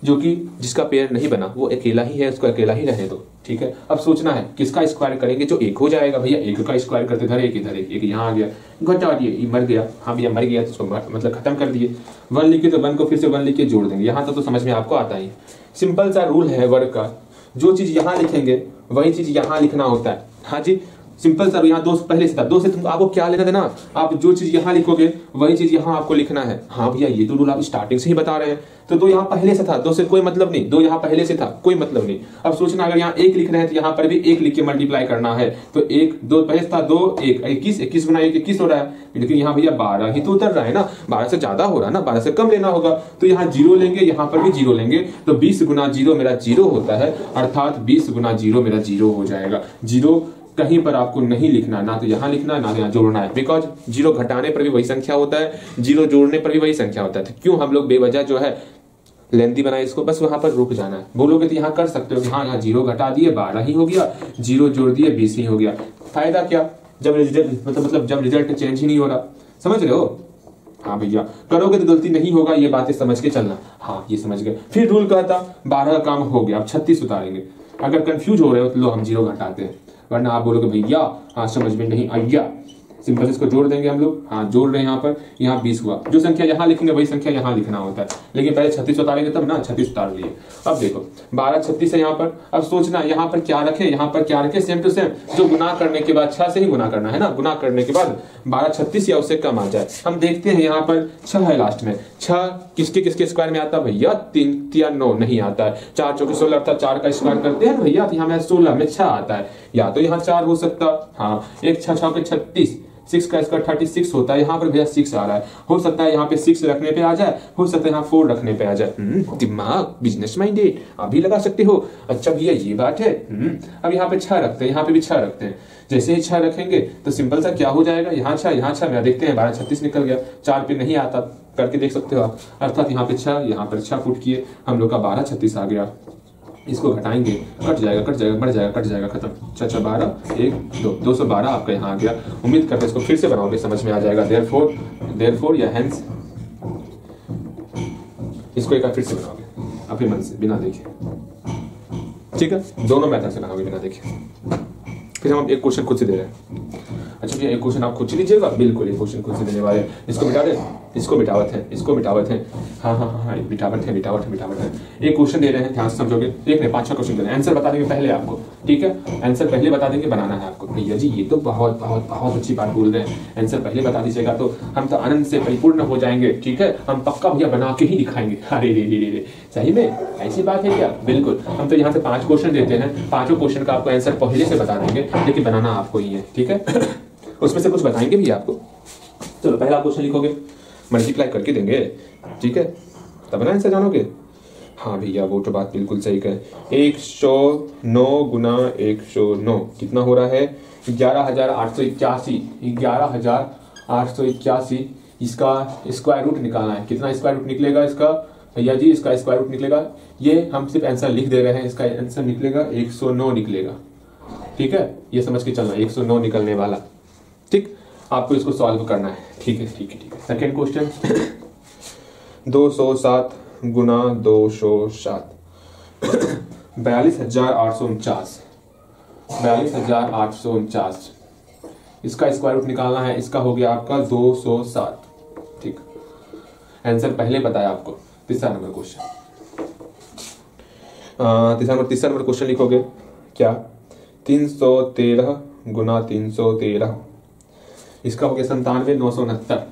जो कि जिसका पेयर नहीं बना वो अकेला ही है, उसको अकेला ही रहने दो। ठीक है, अब सोचना है किसका स्क्वायर करेंगे जो 1 हो जाएगा। भैया 1 का स्क्वायर करते, इधर 1 इधर 1 यहाँ आ गया, घटा दिए, ये मर गया। हाँ भैया मर गया, तो उसको मतलब खत्म कर दिए। 1 लिखे तो 1 को फिर से 1 लिख के जोड़ देंगे। यहाँ तक तो समझ में आपको आता ही। सिंपल सा रूल है वर्ड का, जो चीज यहाँ लिखेंगे वही चीज यहाँ लिखना होता है। हाँ जी, सिंपल सा। यहाँ 2 पहले से था, 2 से तुम आपको क्या लेना देना, आप जो चीज यहाँ लिखोगे वही चीज यहाँ आपको लिखना है। हाँ भैया, ये तो रूल आप स्टार्टिंग से ही बता रहे हैं। तो 2 यहाँ पहले से था, 2 से कोई मतलब नहीं, 2 यहाँ पहले से था, कोई मतलब नहीं। अब सोचना, अगर यहाँ 1 लिख रहे हैं तो यहाँ पर भी 1 लिख के मल्टीप्लाई करना है। तो 1 2 पहले था, 2 1 21, 21 गुना 1 21 हो रहा है। लेकिन यहाँ भैया 12 ही तो उतर रहा है ना, 12 से ज्यादा हो रहा है ना, 12 से कम लेना होगा। तो यहाँ 0 लेंगे, यहाँ पर भी 0 लेंगे, तो 20 गुना 0 मेरा 0 होता है। अर्थात 20 गुना 0 मेरा 0 हो जाएगा। 0 कहीं पर आपको नहीं लिखना, ना तो यहाँ लिखना ना यहाँ जोड़ना है, बिकॉज 0 घटाने पर भी वही संख्या होता है, 0 जोड़ने पर भी वही संख्या होता है। तो क्यों हम लोग बेवजह जो है लेंथी बनाए इसको, बस वहां पर रुक जाना है। बोलोगे तो यहाँ कर सकते हो, हाँ यहाँ 0 घटा दिए 12 ही हो गया, 0 जोड़ दिए 20 ही हो गया। फायदा क्या, जब रिजल्ट मतलब जब रिजल्ट चेंज ही नहीं हो रहा, समझ रहे हो? हाँ भैया, करोगे तो गलती नहीं होगा, ये बातें समझ के चलना। हाँ ये समझ गए। फिर रूल कहता 12 का काम हो गया, अब 36 उतारेंगे। अगर कंफ्यूज हो रहे हो तो लो हम 0 घटाते हैं, वरना आप बोलोगे भैया हाँ समझ में नहीं आया। सिंपल इसको जोड़ देंगे हम लोग। हाँ जोड़ रहे हैं यहाँ पर, यहाँ 20 हुआ। जो संख्या यहाँ लिखेंगे वही संख्या यहाँ लिखना होता है, लेकिन पहले 36 उतारेंगे तब ना। 36 उतार लिए। अब देखो 12 36 है यहाँ पर। अब सोचना यहाँ पर क्या रखे, यहाँ पर क्या रखे, सेम टू सेम। जो गुना करने के बाद 6 से ही गुना करना है ना, गुना करने के बाद 12 36 या उससे कम आ जाए। हम देखते हैं यहाँ पर 6 है लास्ट में। 6 किसके किसके स्क्वायर में आता है भैया? 3 या 9 नहीं आता है। 4 चौके 16 अर्थात 4 का स्क्वायर करते हैं भैया, तो यहाँ 16 में 6 आता है। या तो यहाँ 4 हो सकता, हाँ 1 6 6 36, 6 का स्क्वायर 36 होता है। यहाँ पर भैया 6 आ रहा है, हो सकता है यहाँ पे 6 रखने पे आ जाए, हो सकता है यहाँ 4 रखने पे आ जाए। दिमाग बिजनेस माइंडेड, आप भी लगा सकते हो। अच्छा भैया ये बात है। अब यहाँ पे 6 रखते हैं, यहाँ पे भी 6 रखते हैं। जैसे ही 6 रखेंगे तो सिंपल सा क्या हो जाएगा, यहाँ 6 यहाँ 6, मैं देखते हैं 12 36 निकल गया। 4 पे नहीं आता, करके देख सकते हो आप। अर्थात यहाँ पे 6, यहाँ पर 6 फुट किए, हम लोग का 12 36 आ गया। इसको घटाएंगे, कट जाएगा बढ़ जाएगा, कट जाएगा, खत्म। 6 12 1 2 212 आपका यहाँ आ गया। उम्मीद करते हैं इसको फिर से बनाओगे समझ में आ जाएगा। देयरफॉर या हेंस, इसको एक बार फिर से बनाओगे अपने मन से बिना देखे, ठीक है? दोनों मेथड से बनाओगे बिना देखे। फिर हम एक क्वेश्चन खुद से दे रहे हैं। अच्छा भैया एक क्वेश्चन आप खुद से लीजिएगा? बिल्कुल, एक क्वेश्चन खुद से देने वाले। इसको बिठा दे, इसको बिठावत है, इसको बिठावत है। हाँ हाँ हाँ बिठावत है। एक क्वेश्चन दे रहे हैं, ध्यान से समझोगे। देख रहे 5-6 क्वेश्चन दे रहे हैं, आंसर बता देंगे पहले आपको, ठीक है? आंसर पहले बता देंगे, बनाना है आपको। भैया जी ये तो बहुत बहुत बहुत अच्छी बात बोल रहे हैं, आंसर पहले बता दीजिएगा तो हम तो आनंद से परिपूर्ण हो जाएंगे, ठीक है? हम पक्का भैया बना के ही दिखाएंगे। अरे रे सही में ऐसी बात है क्या? बिल्कुल, हम तो यहाँ से 5 क्वेश्चन देते हैं, 5 क्वेश्चन का आपको आंसर पहले से बता देंगे, लेकिन बनाना आपको ही है, ठीक है? उसमें से कुछ बताएंगे भी आपको। चलो पहला क्वेश्चन लिखोगे, मल्टीप्लाई करके देंगे, ठीक है? तब ना आंसर जानोगे। हाँ भैया वो तो बात बिल्कुल सही कहे। 109 गुना 109 कितना हो रहा है? 11,881। 11,881। इसका स्क्वायर रूट निकालना है। कितना स्क्वायर रूट निकलेगा इसका भैया जी? इसका स्क्वायर रूट निकलेगा, ये हम सिर्फ आंसर लिख दे रहे हैं, इसका आंसर निकलेगा 109 निकलेगा, ठीक है? ये समझ के चलना 109 निकलने वाला, ठीक? आपको इसको सॉल्व करना है, ठीक है? सेकेंड क्वेश्चन 207 गुना 207 42,849। 42,849 इसका स्क्वायर रूट निकालना है। इसका हो गया आपका 207, ठीक? आंसर पहले बताया आपको। तीसरा नंबर क्वेश्चन लिखोगे क्या? 313 गुना 313, इसका हो गया 97,969।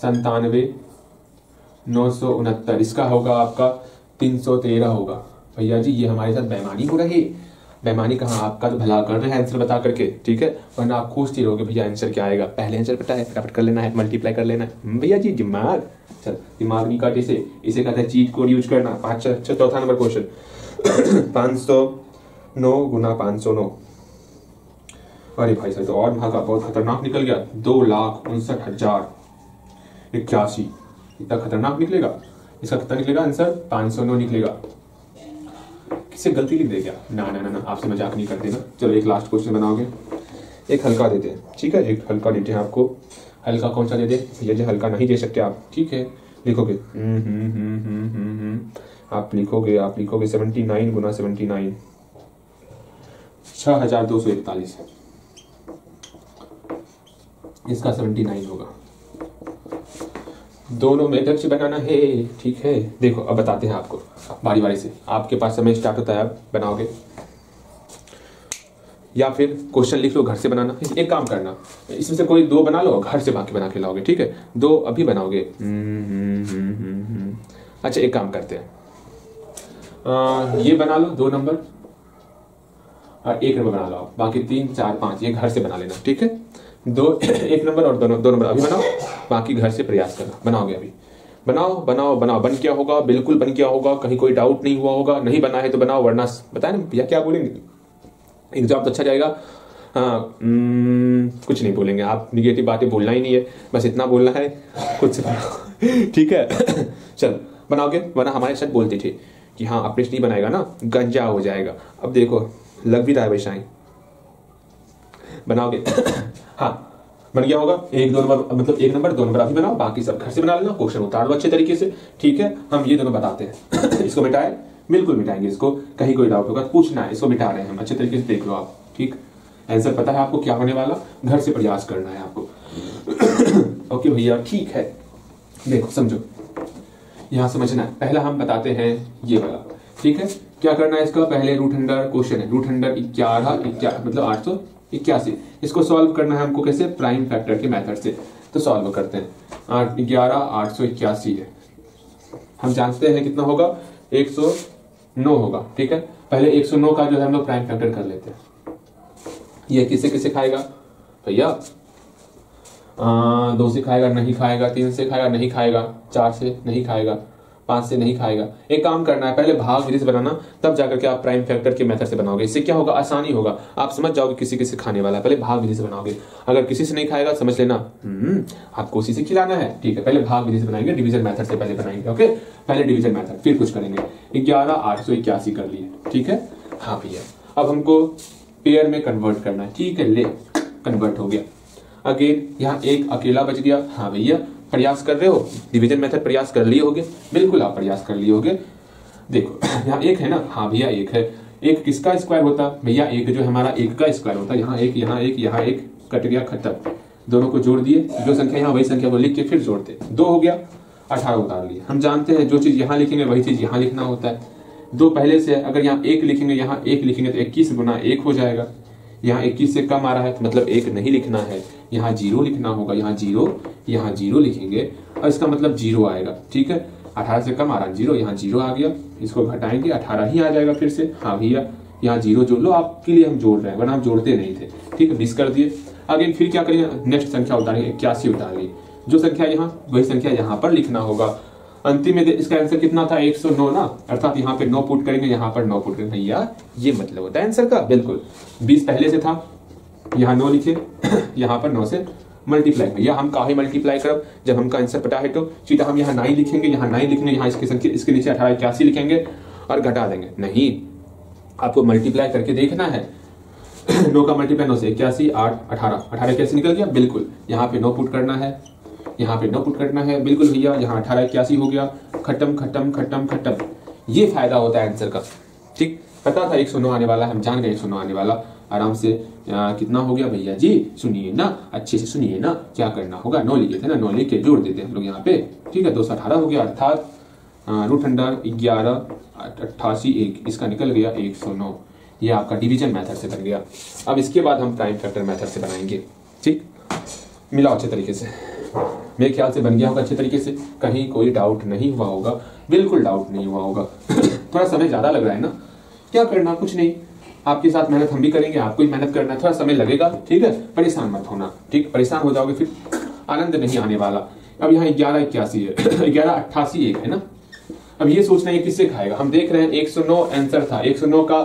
97,969 इसका होगा आपका 313 होगा। भैया जी ये हमारे साथ बेईमानी हो रही। बेईमानी कहाँ, आपका तो भला कर रहे हैं आंसर बता करके, ठीक है? वरना आप खोजते रहोगे भैया आंसर क्या आएगा। पहले आंसर पता है, फटाफट कर लेना है, मल्टीप्लाई कर लेना है। भैया जी दिमाग, चल दिमाग नहीं काटे से, इसे कहते हैं चीट कोड यूज करना। चौथा नंबर क्वेश्चन 509 गुना 509। अरे भाई साहब तो और भागा, बहुत खतरनाक निकल गया। 2,59,081। इतना खतरनाक निकलेगा। इसका कितना निकलेगा आंसर? 509 निकलेगा। किससे गलती लिख दे क्या? ना ना ना ना, आपसे मजाक नहीं करते ना। चलो एक लास्ट क्वेश्चन बनाओगे, एक हल्का देते हैं, ठीक है? एक हल्का देते हैं आपको। हल्का कौन सा दे दे भैया जी? हल्का नहीं दे सकते आप, ठीक है? लिखोगे आप लिखोगे 79 गुना 79, 6,241। इसका 79 होगा। दोनों मेथड से बनाना है, ठीक है? देखो अब बताते हैं आपको बारी बारी से। आपके पास समय स्टार्ट होता है, आप बनाओगे या फिर क्वेश्चन लिख लो, घर से बनाना। एक काम करना, इसमें से कोई 2 बना लो, घर से बाकी बना के लाओगे, ठीक है? 2 अभी बनाओगे। अच्छा एक काम करते हैं, ये बना लो 2 नंबर और 1 नंबर बना लो आप। बाकी 3 4 5 ये घर से बना लेना, ठीक है? 1 नंबर और 2 नंबर अभी बनाओ, बाकी घर से प्रयास करना। बनाओगे अभी, बनाओ। बन क्या होगा? बिल्कुल बन क्या होगा, कहीं कोई डाउट नहीं हुआ होगा। नहीं बना है तो बनाओ, वरना बताए ना भैया क्या बोलेंगे, एग्जाम तो अच्छा जाएगा। हाँ कुछ नहीं बोलेंगे आप, निगेटिव बातें बोलना ही नहीं है, बस इतना बोलना है खुद से बनाओ, ठीक है? चल बनाओगे, वरना हमारे साथ बोलते थे कि हाँ अपने नहीं बनाएगा ना गंजा हो जाएगा। अब देखो लग भी रहा है वैसा ही। बनाओगे हाँ बन गया होगा। एक दो नंबर मतलब एक नंबर दो नंबर अभी बनाओ, बाकी सब घर से बना लेना, क्वेश्चन उतार दो अच्छे तरीके से। ठीक है, हम ये दोनों बताते हैं इसको मिटाए, बिल्कुल मिटाएंगे इसको, कहीं कोई डाउट होगा पूछना है, इसको मिटा रहे हैं हम, अच्छे तरीके से देख लो आप। ठीक, आंसर पता है आपको क्या होने वाला, घर से प्रयास करना है आपको ओके भैया ठीक है। देखो समझो, यहां समझना है, पहला हम बताते हैं ये वाला। ठीक है, क्या करना है इसका, पहले रूट अंडर क्वेश्चन है, रूट अंडर 11 मतलब 881, इसको सॉल्व करना है हमको कैसे, प्राइम फैक्टर के मेथड से। तो सॉल्व करते हैं, 11,881 है, हम जानते हैं कितना होगा, 109 होगा। ठीक है, पहले 109 का जो है हम लोग प्राइम फैक्टर कर लेते हैं। ये किससे किससे खाएगा भैया, 2 से खाएगा नहीं खाएगा, 3 से खाएगा नहीं खाएगा, 4 से नहीं खाएगा, 5 से नहीं खाएगा। एक काम करना है, पहले भाग विधि से बनाना, तब जाकर के आप प्राइम फैक्टर के मेथड से बनाओगे। इससे क्या होगा, आसानी होगा, आप समझ जाओगे किसी किसी खाने वाला है। पहले भाग विधि से बनाओगे, अगर किसी से नहीं खाएगा समझ लेना आपको उसी से खिलाना है। ठीक है, पहले भाग विधि से बनाएंगे, डिवीजन मेथड से पहले बनाएंगे। ओके, पहले डिवीजन मेथड फिर कुछ करेंगे। 11,881 कर लिए। ठीक है, हाँ भैया अब हमको पेयर में कन्वर्ट करना है। ठीक है, ले कन्वर्ट हो गया। अगेन यहाँ एक अकेला बच गया। हाँ भैया प्रयास कर रहे हो, डिवीजन मेथड प्रयास कर लिए होगे, बिल्कुल आप प्रयास कर लिए होगे। देखो यहाँ एक है ना, हाँ भैया एक है, एक किसका स्क्वायर होता भैया, एक जो हमारा एक का स्क्वायर होता है। यहाँ एक यहाँ एक यहाँ एक, कट गया खत्म, दोनों को जोड़ दिए, जो संख्या यहाँ वही संख्या को लिख के फिर जोड़ते, 2 हो गया, 18 उतार लिए। हम जानते हैं जो चीज यहाँ लिखेंगे वही चीज यहाँ लिखना होता है। 2 पहले से, अगर यहाँ 1 लिखेंगे यहाँ 1 लिखेंगे तो 21 गुना 1 हो जाएगा। यहाँ 21 से कम आ रहा है तो मतलब 1 नहीं लिखना है, यहाँ 0 लिखना होगा, यहाँ 0 लिखेंगे और इसका मतलब 0 आएगा। ठीक है, 18 से कम आ रहा है 0, यहाँ 0 आ गया, इसको घटाएंगे 18 ही आ जाएगा फिर से। हाँ भैया यहाँ 0 जोड़ लो, आपके लिए हम जोड़ रहे हैं वरना हम जोड़ते नहीं थे। ठीक है, 20 कर दिए। आगे फिर क्या करेंगे, नेक्स्ट संख्या उतारेंगे, 81 उतार ली, जो संख्या यहाँ वही संख्या यहाँ पर लिखना होगा। अंतिम में इसका आंसर कितना था, 109 ना, अर्थात यहाँ पे 9 पुट करेंगे, यहाँ पर 9 पुट करेंगे भैया, ये मतलब होता है आंसर का। बिल्कुल 20 पहले से था, यहाँ 9 लिखे यहाँ पर 9 से मल्टीप्लाई। भैया हम काहे मल्टीप्लाई करब, जब हमका आंसर पता है तो सीधा हम यहाँ 9 लिखेंगे, यहाँ 9 लिखेंगे, यहाँ इसके नीचे 1881 लिखेंगे और घटा देंगे। नहीं, आपको मल्टीप्लाई करके देखना है। 9 का मल्टीप्लाई 9 से 81, 8, 18 कैसे निकल गया, बिल्कुल यहाँ पे 9 पुट करना है, यहाँ पे 9 पुट करना है, बिल्कुल भैया यहाँ 1881 हो गया, खत्म खत्म खत्म खत्म। ये फायदा होता है आंसर का। ठीक, पता था 109 आने वाला, हम जान गए 109 आने वाला, आराम से कितना हो गया भैया जी, सुनिए ना, अच्छे से सुनिए ना, क्या करना होगा, 9 लिखे थे ना, 9 लिख के जोड़ देते हैं हम लोग यहाँ पे। ठीक है, 218 हो गया, अर्थात रूट अंडर 11,88 इसका निकल गया 109। ये आपका डिवीजन मेथड से बन गया। अब इसके बाद हम प्राइम फैक्टर मेथड से बनाएंगे। ठीक, मिलाओ अच्छे तरीके से, मेरे ख्याल से बन गया होगा अच्छे तरीके से, कहीं कोई डाउट नहीं हुआ होगा, बिल्कुल डाउट नहीं हुआ होगा थोड़ा समय ज्यादा लग रहा है ना, क्या करना, कुछ नहीं, आपके साथ मेहनत हम भी करेंगे, आपको ही मेहनत करना है, थोड़ा समय लगेगा। ठीक है, परेशान मत होना। ठीक, परेशान हो जाओगे फिर आनंद नहीं आने वाला। अब यहाँ 1181 है 1188 एक है ना, अब ये सोचना है किससे खाएगा। हम देख रहे हैं 109 आंसर था, 109 का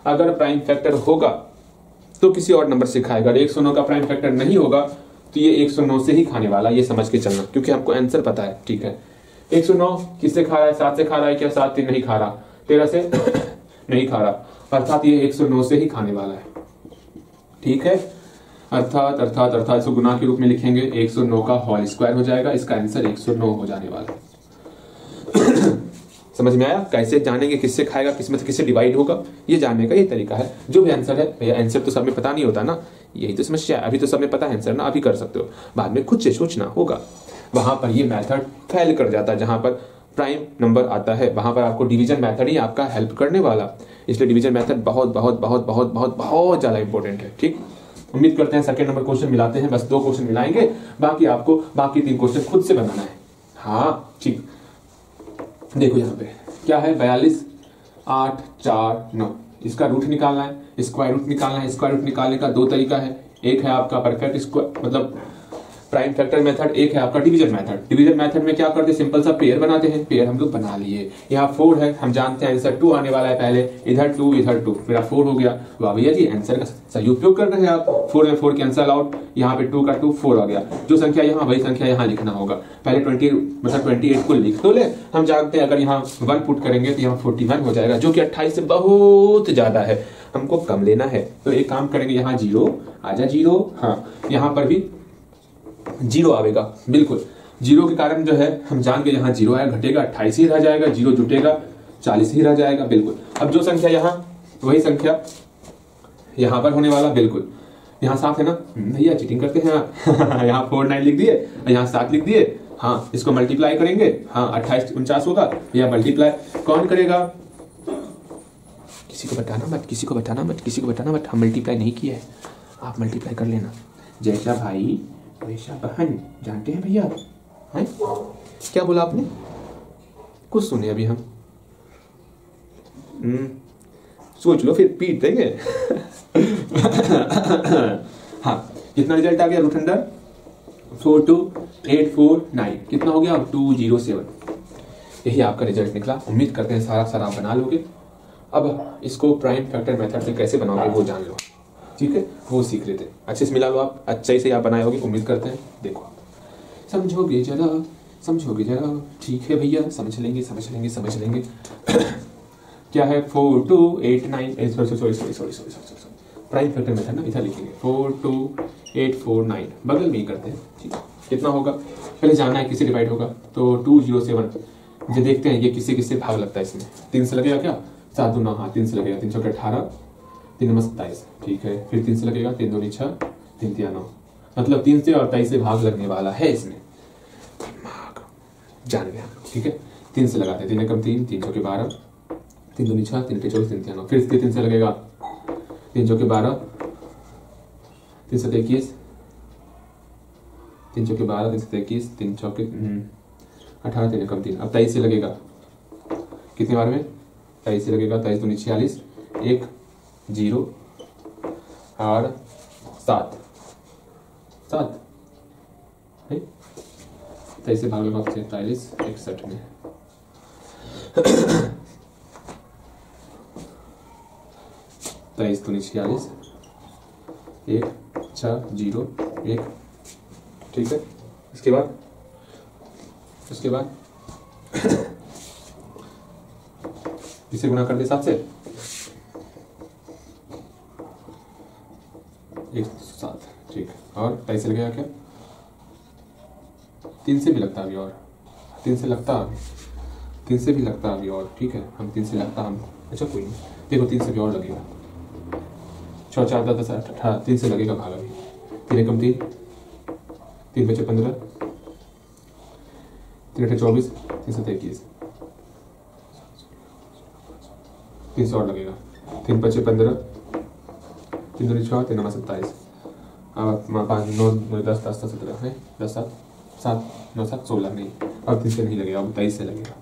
अगर प्राइम फैक्टर होगा तो किसी और नंबर से खाएगा, 109 का प्राइम फैक्टर नहीं होगा तो ये 109 से ही खाने वाला, ये समझ के चलना, क्योंकि हमको आंसर पता है। ठीक है, 109 किससे खा रहा है, 7 से खा रहा है क्या, 7 से नहीं खा रहा, 13 से नहीं खा रहा, अर्थात ये 109 से ही खाने वाला है। ठीक है, अर्थात अर्थात अर्थात इसको गुना के रूप में लिखेंगे, 109 का होल स्क्वायर हो जाएगा, इसका आंसर 109 हो जाने वाला है। समझ में आया, कैसे जानेंगे किससे खाएगा, किसमें से किससे डिवाइड होगा, ये जानने का ये तरीका है। जो भी आंसर है भैया, आंसर तो सब में पता नहीं होता ना, यही तो समस्या है। अभी तो सब में पता है आंसर ना, अभी कर सकते हो, बाद में खुद से सोचना होगा। वहां पर ये मेथड फेल कर जाता है, जहां पर प्राइम नंबर आता है वहां पर आपको डिवीजन मेथड ही आपका हेल्प करने वाला, इसलिए डिवीजन मेथड बहुत बहुत बहुत बहुत बहुत बहुत ज्यादा इंपॉर्टेंट है। ठीक, उम्मीद करते हैं सेकंड नंबर क्वेश्चन मिलाते हैं, बस 2 क्वेश्चन मिलाएंगे, बाकी आपको बाकी 3 क्वेश्चन खुद से बनाना है। हाँ ठीक, देखो यहाँ पे क्या है, 42, 8, 4, 9, इसका रूट निकालना है, स्क्वायर रूट निकालना है। स्क्वायर रूट निकालने का 2 तरीका है, एक है आपका परफेक्ट स्क्वायर मतलब प्राइम फैक्टर मेथड, एक है आपका डिवीजन मेथड। डिवीजन मेथड में क्या करते हैं, सिंपल सा पेयर बनाते हैं, पेयर हम लोग बना लिए। यहाँ 4 है, हम जानते हैं आंसर 2 आने वाला है, पहले इधर 2 इधर 2, मेरा 4 हो गया। वाह भैया जी, आंसर का सही उपयोग कर रहे हैं आप। 4 में 4 कैंसल आउट, यहाँ पे 2 का 2 4 आ गया। जो संख्या यहाँ वही संख्या यहाँ लिखना होगा। पहले 28 को लिख तो ले। हम जानते हैं अगर यहाँ 1 पुट करेंगे तो यहाँ 41 हो जाएगा, जो कि 28 से बहुत ज्यादा है, हमको कम लेना है। तो एक काम करेंगे, यहाँ 0 आजा 0, हाँ यहाँ पर भी 0 आएगा, बिल्कुल 0 के कारण जो है हम जान के यहाँ 0 आया, घटेगा 28 ही रह जाएगा, 0 जुटेगा 40 ही रह जाएगा, बिल्कुल। अब जो संख्या यहाँ वही संख्या यहाँ पर होने वाला, बिल्कुल यहाँ 7 है ना भैया, चीटिंग करते हैं आप यहाँ 49 लिख दिए, यहाँ 7 लिख दिए, हाँ इसको मल्टीप्लाई करेंगे, हाँ 28 49 होगा, या मल्टीप्लाई कौन करेगा, किसी को बताना मत, किसी को बताना मत, किसी को बताना मत, हम मल्टीप्लाई नहीं किए हैं, आप मल्टीप्लाई कर लेना। जैसा भाई वैसा बहन, जानते हैं भैया हैं? क्या बोला आपने, कुछ सुने अभी हम, सोच लो फिर पीट देंगे हाँ कितना रिजल्ट आ गया रूट अंडर 42849, कितना हो गया अब 207, यही आपका रिजल्ट निकला। उम्मीद करते हैं सारा आप बना लोगे। अब इसको प्राइम फैक्टर मेथड से कैसे बनाओगे वो जान लो, ठीक है, वो सीख लेते हैं। अच्छे से मिला लो आप, अच्छे से आप बनाए होगे, उम्मीद करते हैं। देखो समझोगे जरा, ठीक है भैया, समझ लेंगे क्या है 4289, सॉरी प्राइम फैक्टर मेथड ना, इधर लिखेंगे 42849, बगल में ही करते हैं, ठीक है। कितना होगा पहले जानना है, किससे डिवाइड होगा, तो 207, जो देखते हैं ये किससे भाग लगता है, इसमें 3 से लगेगा क्या, 7 दूना, हाँ 3 से लगेगा, 3 चौके 18, 3 नंबर 27, ठीक है। फिर 3 से लगेगा, 3 दूनी 6, 3 तिया 9, मतलब 3 से और 23 से भाग लगने वाला है इसमें, जान गया, ठीक है। 3 से लगाते हैं, 3 एकम 3, 3 चौके 12, 3 दूनी 6, 3 के 24, 3 तिया 9, फिर इसके 3 से लगेगा, 3 चौके 12, 3 से 21, 3 चौके 12, 3 से 21, 3 चौके 18, 3 एकम 3, अब 23 से लगेगा, कितने बार में 23 से लगेगा, 23 दूनी 46, 1 0 और 7 है, 23 से भाग लगा 43, 61 में 23 दूनी 46, 1 6 0 1, ठीक है। इसके बाद इसे गुना कर दे 7 से, 107, ठीक है। और 23 से लगेगा क्या, 3 से भी लगता अभी, और 3 से लगता अभी और, ठीक है। हम 3 से लगता हम, अच्छा कोई नहीं, देखो 3 से भी और लगेगा, 6 4 10 18, 3 से लगेगा भाग अभी, 3 एकम 3, 3 बचे 15, 3 अठे 24, 3 से 21, 3 से और लगेगा, 3 बचे 15, 3 दूनी 6, 3 नंबर 27, अब 5 9 10 10 17 है, 10 7 7 9 7 16 नहीं, अब 3 से नहीं लगेगा, अब 23 से लगेगा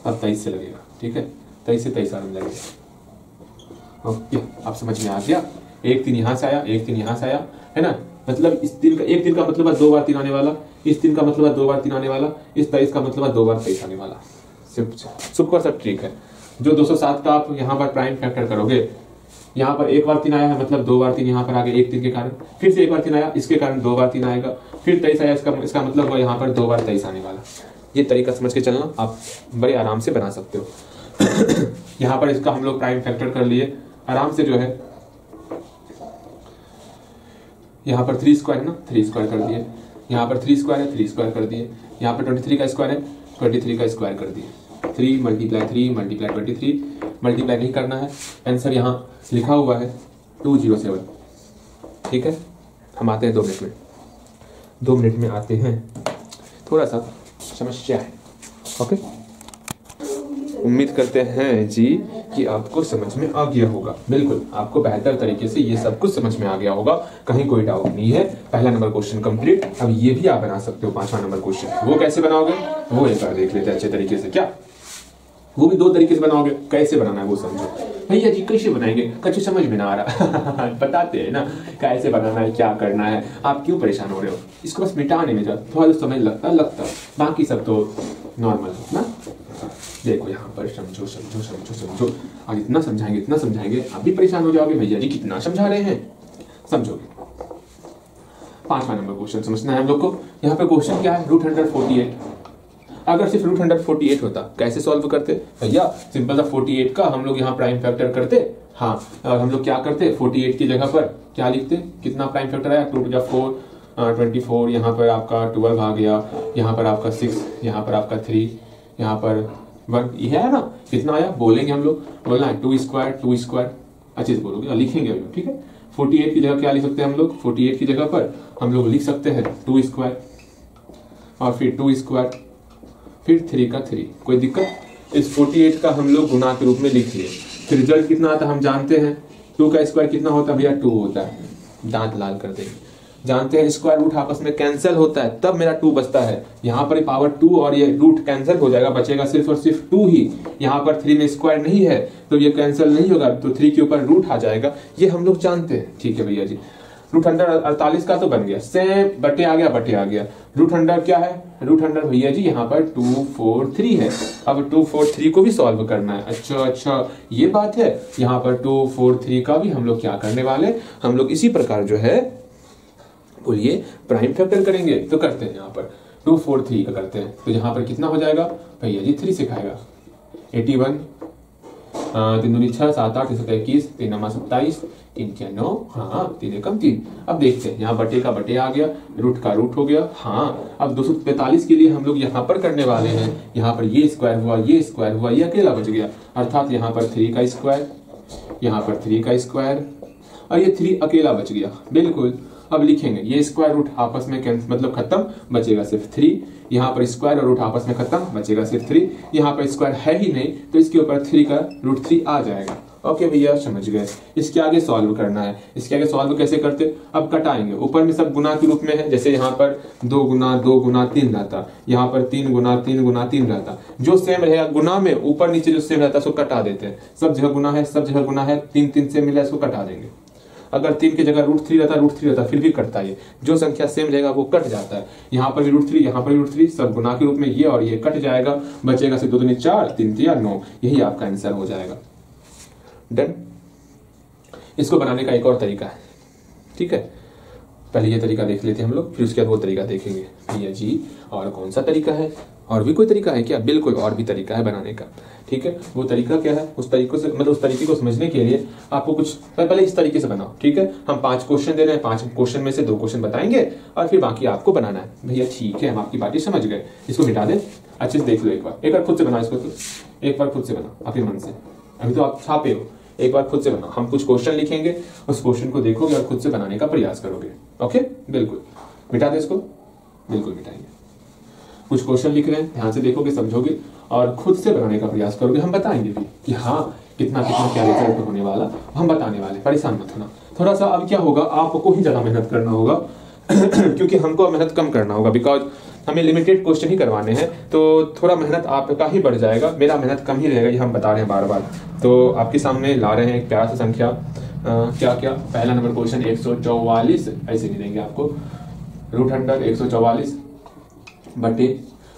अब 23 से लगेगा, ठीक है। 23 से 23 आने लगेगा, ओके। अब समझ में आ गया, 1 3 यहाँ से आया, 1 3 यहाँ से आया, है ना, मतलब इस दिन का 1 दिन का मतलब है 2 बार 3 आने वाला, इस दिन का मतलब है 2 बार 3 आने वाला, इस 23 का मतलब है 2 बार 23 आने वाला, सुपर सब ठीक है। जो 207 का आप यहाँ पर प्राइम फैक्टर करोगे, यहाँ पर 1 बार 3 आया है, मतलब 2 बार 3 यहाँ पर आ गया 1 3 के कारण, फिर से 1 बार 3 आया, इसके कारण 2 बार 3 आएगा, फिर 23 आया, इसका मतलब हुआ यहाँ पर 2 बार 23 आने वाला। ये तरीका समझ के चलना, आप बड़े आराम से बना सकते हो यहाँ पर इसका हम लोग प्राइम फैक्टर कर लिए आराम से, जो है यहाँ पर 3 स्क्वायर है ना, 3 स्क्वायर कर दिए, यहाँ पर 3 स्क्वायर है, 3 स्क्वायर कर दिए, यहाँ पर 23 का स्क्वायर है, 23 का स्क्वायर कर दिए, 3 मल्टीप्लाई 23, मल्टीप्लाई नहीं करना है, आंसर यहाँ लिखा हुआ है 207, ठीक है। हम आते हैं 2 मिनट में आते हैं, थोड़ा सा समस्या है, ओके। उम्मीद करते हैं जी कि आपको समझ में आ गया होगा, बिल्कुल आपको बेहतर तरीके से ये सब कुछ समझ में आ गया होगा, कहीं कोई डाउट नहीं है। पहला नंबर क्वेश्चन कंप्लीट। अब ये भी आप बना सकते हो 5वां नंबर क्वेश्चन, वो कैसे बनाओगे वो एक बार देख लेते हैं अच्छे तरीके से। क्या वो भी 2 तरीके से बनाओगे, कैसे बनाना है वो समझो। भैया जी कैसे बनाएंगे, कुछ समझ में ना आ रहा बताते हैं ना कैसे बनाना है, क्या करना है, आप क्यों परेशान हो रहे हो। इसको बस मिटाने में जब थोड़ा समय लगता, बाकी सब तो नॉर्मल है ना। देखो यहाँ पर समझो समझो समझो समझो, आज इतना समझाएंगे आप भी परेशान हो जाओगे, भैया जी कितना समझा रहे हैं, समझोगे। 5वां नंबर क्वेश्चन समझना है हम लोग को। यहाँ पे क्वेश्चन क्या है, √148। अगर सिर्फ √148 होता कैसे सॉल्व करते भैया, सिंपल था 48 का हम लोग यहाँ प्राइम फैक्टर करते। हाँ, और हम लोग क्या करते, 48 की जगह पर क्या लिखते, कितना प्राइम फैक्टर आया, 2 × 4 24, यहाँ पर आपका 12 आ गया, यहाँ पर आपका 6, यहाँ पर आपका 3, यहाँ पर 1, यह है ना, कितना आया बोलेंगे हम लोग, बोलना है 2² अच्छे से बोलोगे, लिखेंगे हम लोग, ठीक है। 48 की जगह क्या लिख सकते हैं हम लोग, 48 की जगह पर हम लोग लिख सकते हैं 2² और फिर 2², फिर 3 का 3, कोई दिक्कत। इस 48 का हम लोग गुना के रूप में लिख लिए, फिर रिजल्ट कितना आता हम जानते हैं, 2 का स्क्वायर कितना होता है भैया, 2 होता है, दांत लाल कर देंगे, जानते हैं स्क्वायर रूट आपस में कैंसिल होता है तब मेरा 2 बचता है। यहाँ पर पावर 2 और ये रूट कैंसिल हो जाएगा, बचेगा सिर्फ और सिर्फ 2 ही। यहाँ पर 3 में स्क्वायर नहीं है तो ये कैंसिल नहीं होगा, तो 3 के ऊपर रूट आ जाएगा, ये हम लोग जानते हैं, ठीक है भैया जी। √148 का तो बन गया, सेम बटे आ गया। √100 क्या है, √100 भैया जी यहाँ पर 243 है। अब 243 को भी सॉल्व करना है, अच्छा ये बात है। यहाँ पर 243 का भी हम लोग क्या करने वाले, हम लोग इसी प्रकार जो है बोलिए प्राइम फैक्टर करेंगे, तो करते हैं यहाँ पर 243 का करते हैं, तो यहाँ पर कितना हो जाएगा भैया जी, 3 से खाएगा, 81, 3 दूनी 6, 7 8 21, 3 9 27, 3 क्या 9, हाँ 3 एकम 3। अब देखते हैं यहाँ बटे का बटे आ गया, रूट का रूट हो गया। हाँ, अब 245 के लिए हम लोग यहाँ पर करने वाले हैं, यहाँ पर ये स्क्वायर हुआ, ये अकेला बच गया, अर्थात यहाँ पर 3 का स्क्वायर, यहाँ पर 3 का स्क्वायर और ये 3 अकेला बच गया, बिल्कुल। अब लिखेंगे ये स्क्वायर रूट आपस में कैंसिल, मतलब खत्म, बचेगा सिर्फ 3, यहाँ पर स्क्वायर और रूट आपस में खत्म, बचेगा सिर्फ 3, यहाँ पर स्क्वायर है ही नहीं तो इसके ऊपर 3 का √3 आ जाएगा। ओके भैया समझ गए। इसके आगे सॉल्व करना है, इसके आगे सॉल्व कैसे करते, अब कटाएंगे, ऊपर में सब गुना के रूप में है, जैसे यहाँ पर 2 × 3 रहता, यहाँ पर 3 × 3 रहता, जो सेम रहेगा गुना में, ऊपर नीचे जो सेम रहता है उसको कटा देते हैं, सब जगह गुना है, सब जगह गुना है, 3 से मिला इसको कटा देंगे। अगर 3 की जगह √3 रहता फिर भी कटता है, जो संख्या सेम रहेगा वो कट जाता है। यहाँ पर भी √3, यहाँ पर भी √3, सब गुना के रूप में ये और ये कट जाएगा, बचेगा सिर्फ 2 दूनी 4, 3 3 9, यही आपका आंसर हो जाएगा। डन। इसको बनाने का एक और तरीका है, ठीक है, पहले ये तरीका देख लेते हैं हम लोग, फिर उसके बाद वो तरीका देखेंगे। भैया जी और कौन सा तरीका है, और भी कोई तरीका है क्या, बिल्कुल और भी तरीका है बनाने का, ठीक है। वो तरीका क्या है, उस तरीके से मतलब उस तरीके को समझने के लिए आपको कुछ पहले इस तरीके से बनाओ, ठीक है। हम 5 क्वेश्चन दे रहे हैं, 5 क्वेश्चन में से 2 क्वेश्चन बताएंगे और फिर बाकी आपको बनाना है। भैया ठीक है, हम आपकी बातें समझ गए, इसको मिटा दें, अच्छे से देख लो, एक बार खुद से बनाओ इसको, तो एक बार खुद से बनाओ अपने मन से, अभी तो आप छापे हो, एक बार खुद से बनाओ। हम कुछ क्वेश्चन लिखेंगे, उस क्वेश्चन को देखोगे और खुद से बनाने का प्रयास करोगे। ओके, बिल्कुल मिटा दे इसको, बिल्कुल मिटाएंगे। कुछ क्वेश्चन लिख रहे हैं, ध्यान से देखोगे, समझोगे और खुद से बनाने का प्रयास करोगे। हम बताएंगे भी कि हाँ कितना क्या रिजल्ट होने वाला, हम बताने वाले, परेशान मत होना। थोड़ा सा अब क्या होगा, आपको ही ज्यादा मेहनत करना होगा क्योंकि हमको मेहनत कम करना होगा, बिकॉज हमें लिमिटेड क्वेश्चन ही करवाने हैं, तो थोड़ा मेहनत आपका ही बढ़ जाएगा, मेरा मेहनत कम ही रहेगा, ये हम बता रहे हैं बार बार। तो आपके सामने ला रहे हैं एक प्यारा सा संख्या, क्या पहला नंबर क्वेश्चन 144, ऐसे नहीं देंगे आपको, √100 144 बटे,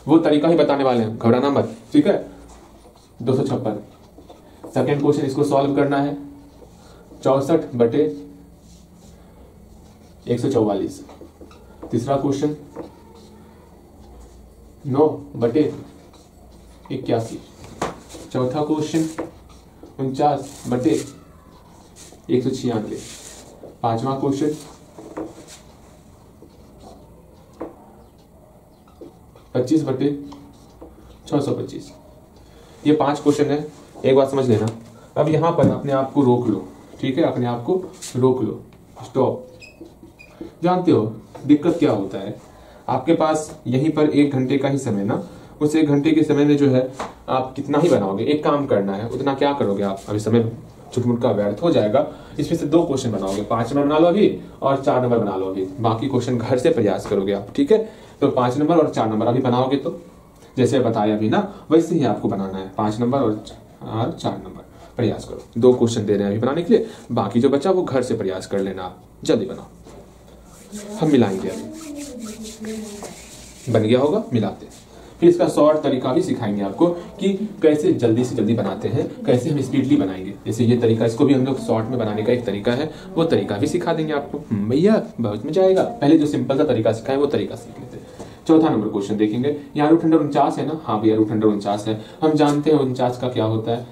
वो तरीका ही बताने वाले हैं, घबराना मत, ठीक है। 256। सेकेंड क्वेश्चन, इसको सॉल्व करना है 64 बटे 144। तीसरा क्वेश्चन 9 बटे 81। चौथा क्वेश्चन 49 बटे 196। पांचवा क्वेश्चन 25 बटे 625। ये 5 क्वेश्चन है, एक बात समझ लेना। अब यहां पर अपने आप को रोक लो, ठीक है, अपने आप को रोक लो, स्टॉप। जानते हो दिक्कत क्या होता है, आपके पास यहीं पर 1 घंटे का ही समय ना, उस 1 घंटे के समय में जो है आप कितना ही बनाओगे, एक काम करना है, उतना क्या करोगे आप, अभी समय छुटमुट का व्यर्थ हो जाएगा। इसमें से 2 क्वेश्चन बनाओगे, 5 नंबर बना लो अभी और 4 नंबर बना लो अभी, बाकी क्वेश्चन घर से प्रयास करोगे आप, ठीक है। तो 5 नंबर और 4 नंबर अभी बनाओगे, तो जैसे बताया अभी ना वैसे ही आपको बनाना है, 5 नंबर और 4 नंबर। प्रयास करो। 2 क्वेश्चन दे रहे हैं अभी बनाने के लिए, बाकी जो बचा वो घर से प्रयास कर लेना, आप जल्दी बनाओ। हम मिलाएंगे अभी, बन गया होगा, मिलाते हैं। फिर इसका शॉर्ट तरीका भी सिखाएंगे आपको कि कैसे जल्दी से जल्दी बनाते हैं, कैसे हम स्पीडली बनाएंगे। जैसे ये तरीका, इसको भी हम लोग शॉर्ट में बनाने का एक तरीका है, वो तरीका भी सिखा देंगे आपको। भैया बहुत मजा आएगा। पहले जो सिंपल सा तरीका सिखाए वो तरीका सीख लेते हैं। चौथा नंबर क्वेश्चन देखेंगे। यहाँ रूट अंडर 49 है ना? हाँ भैया रूट अंडर 49 है। हम जानते हैं 49 का क्या होता है,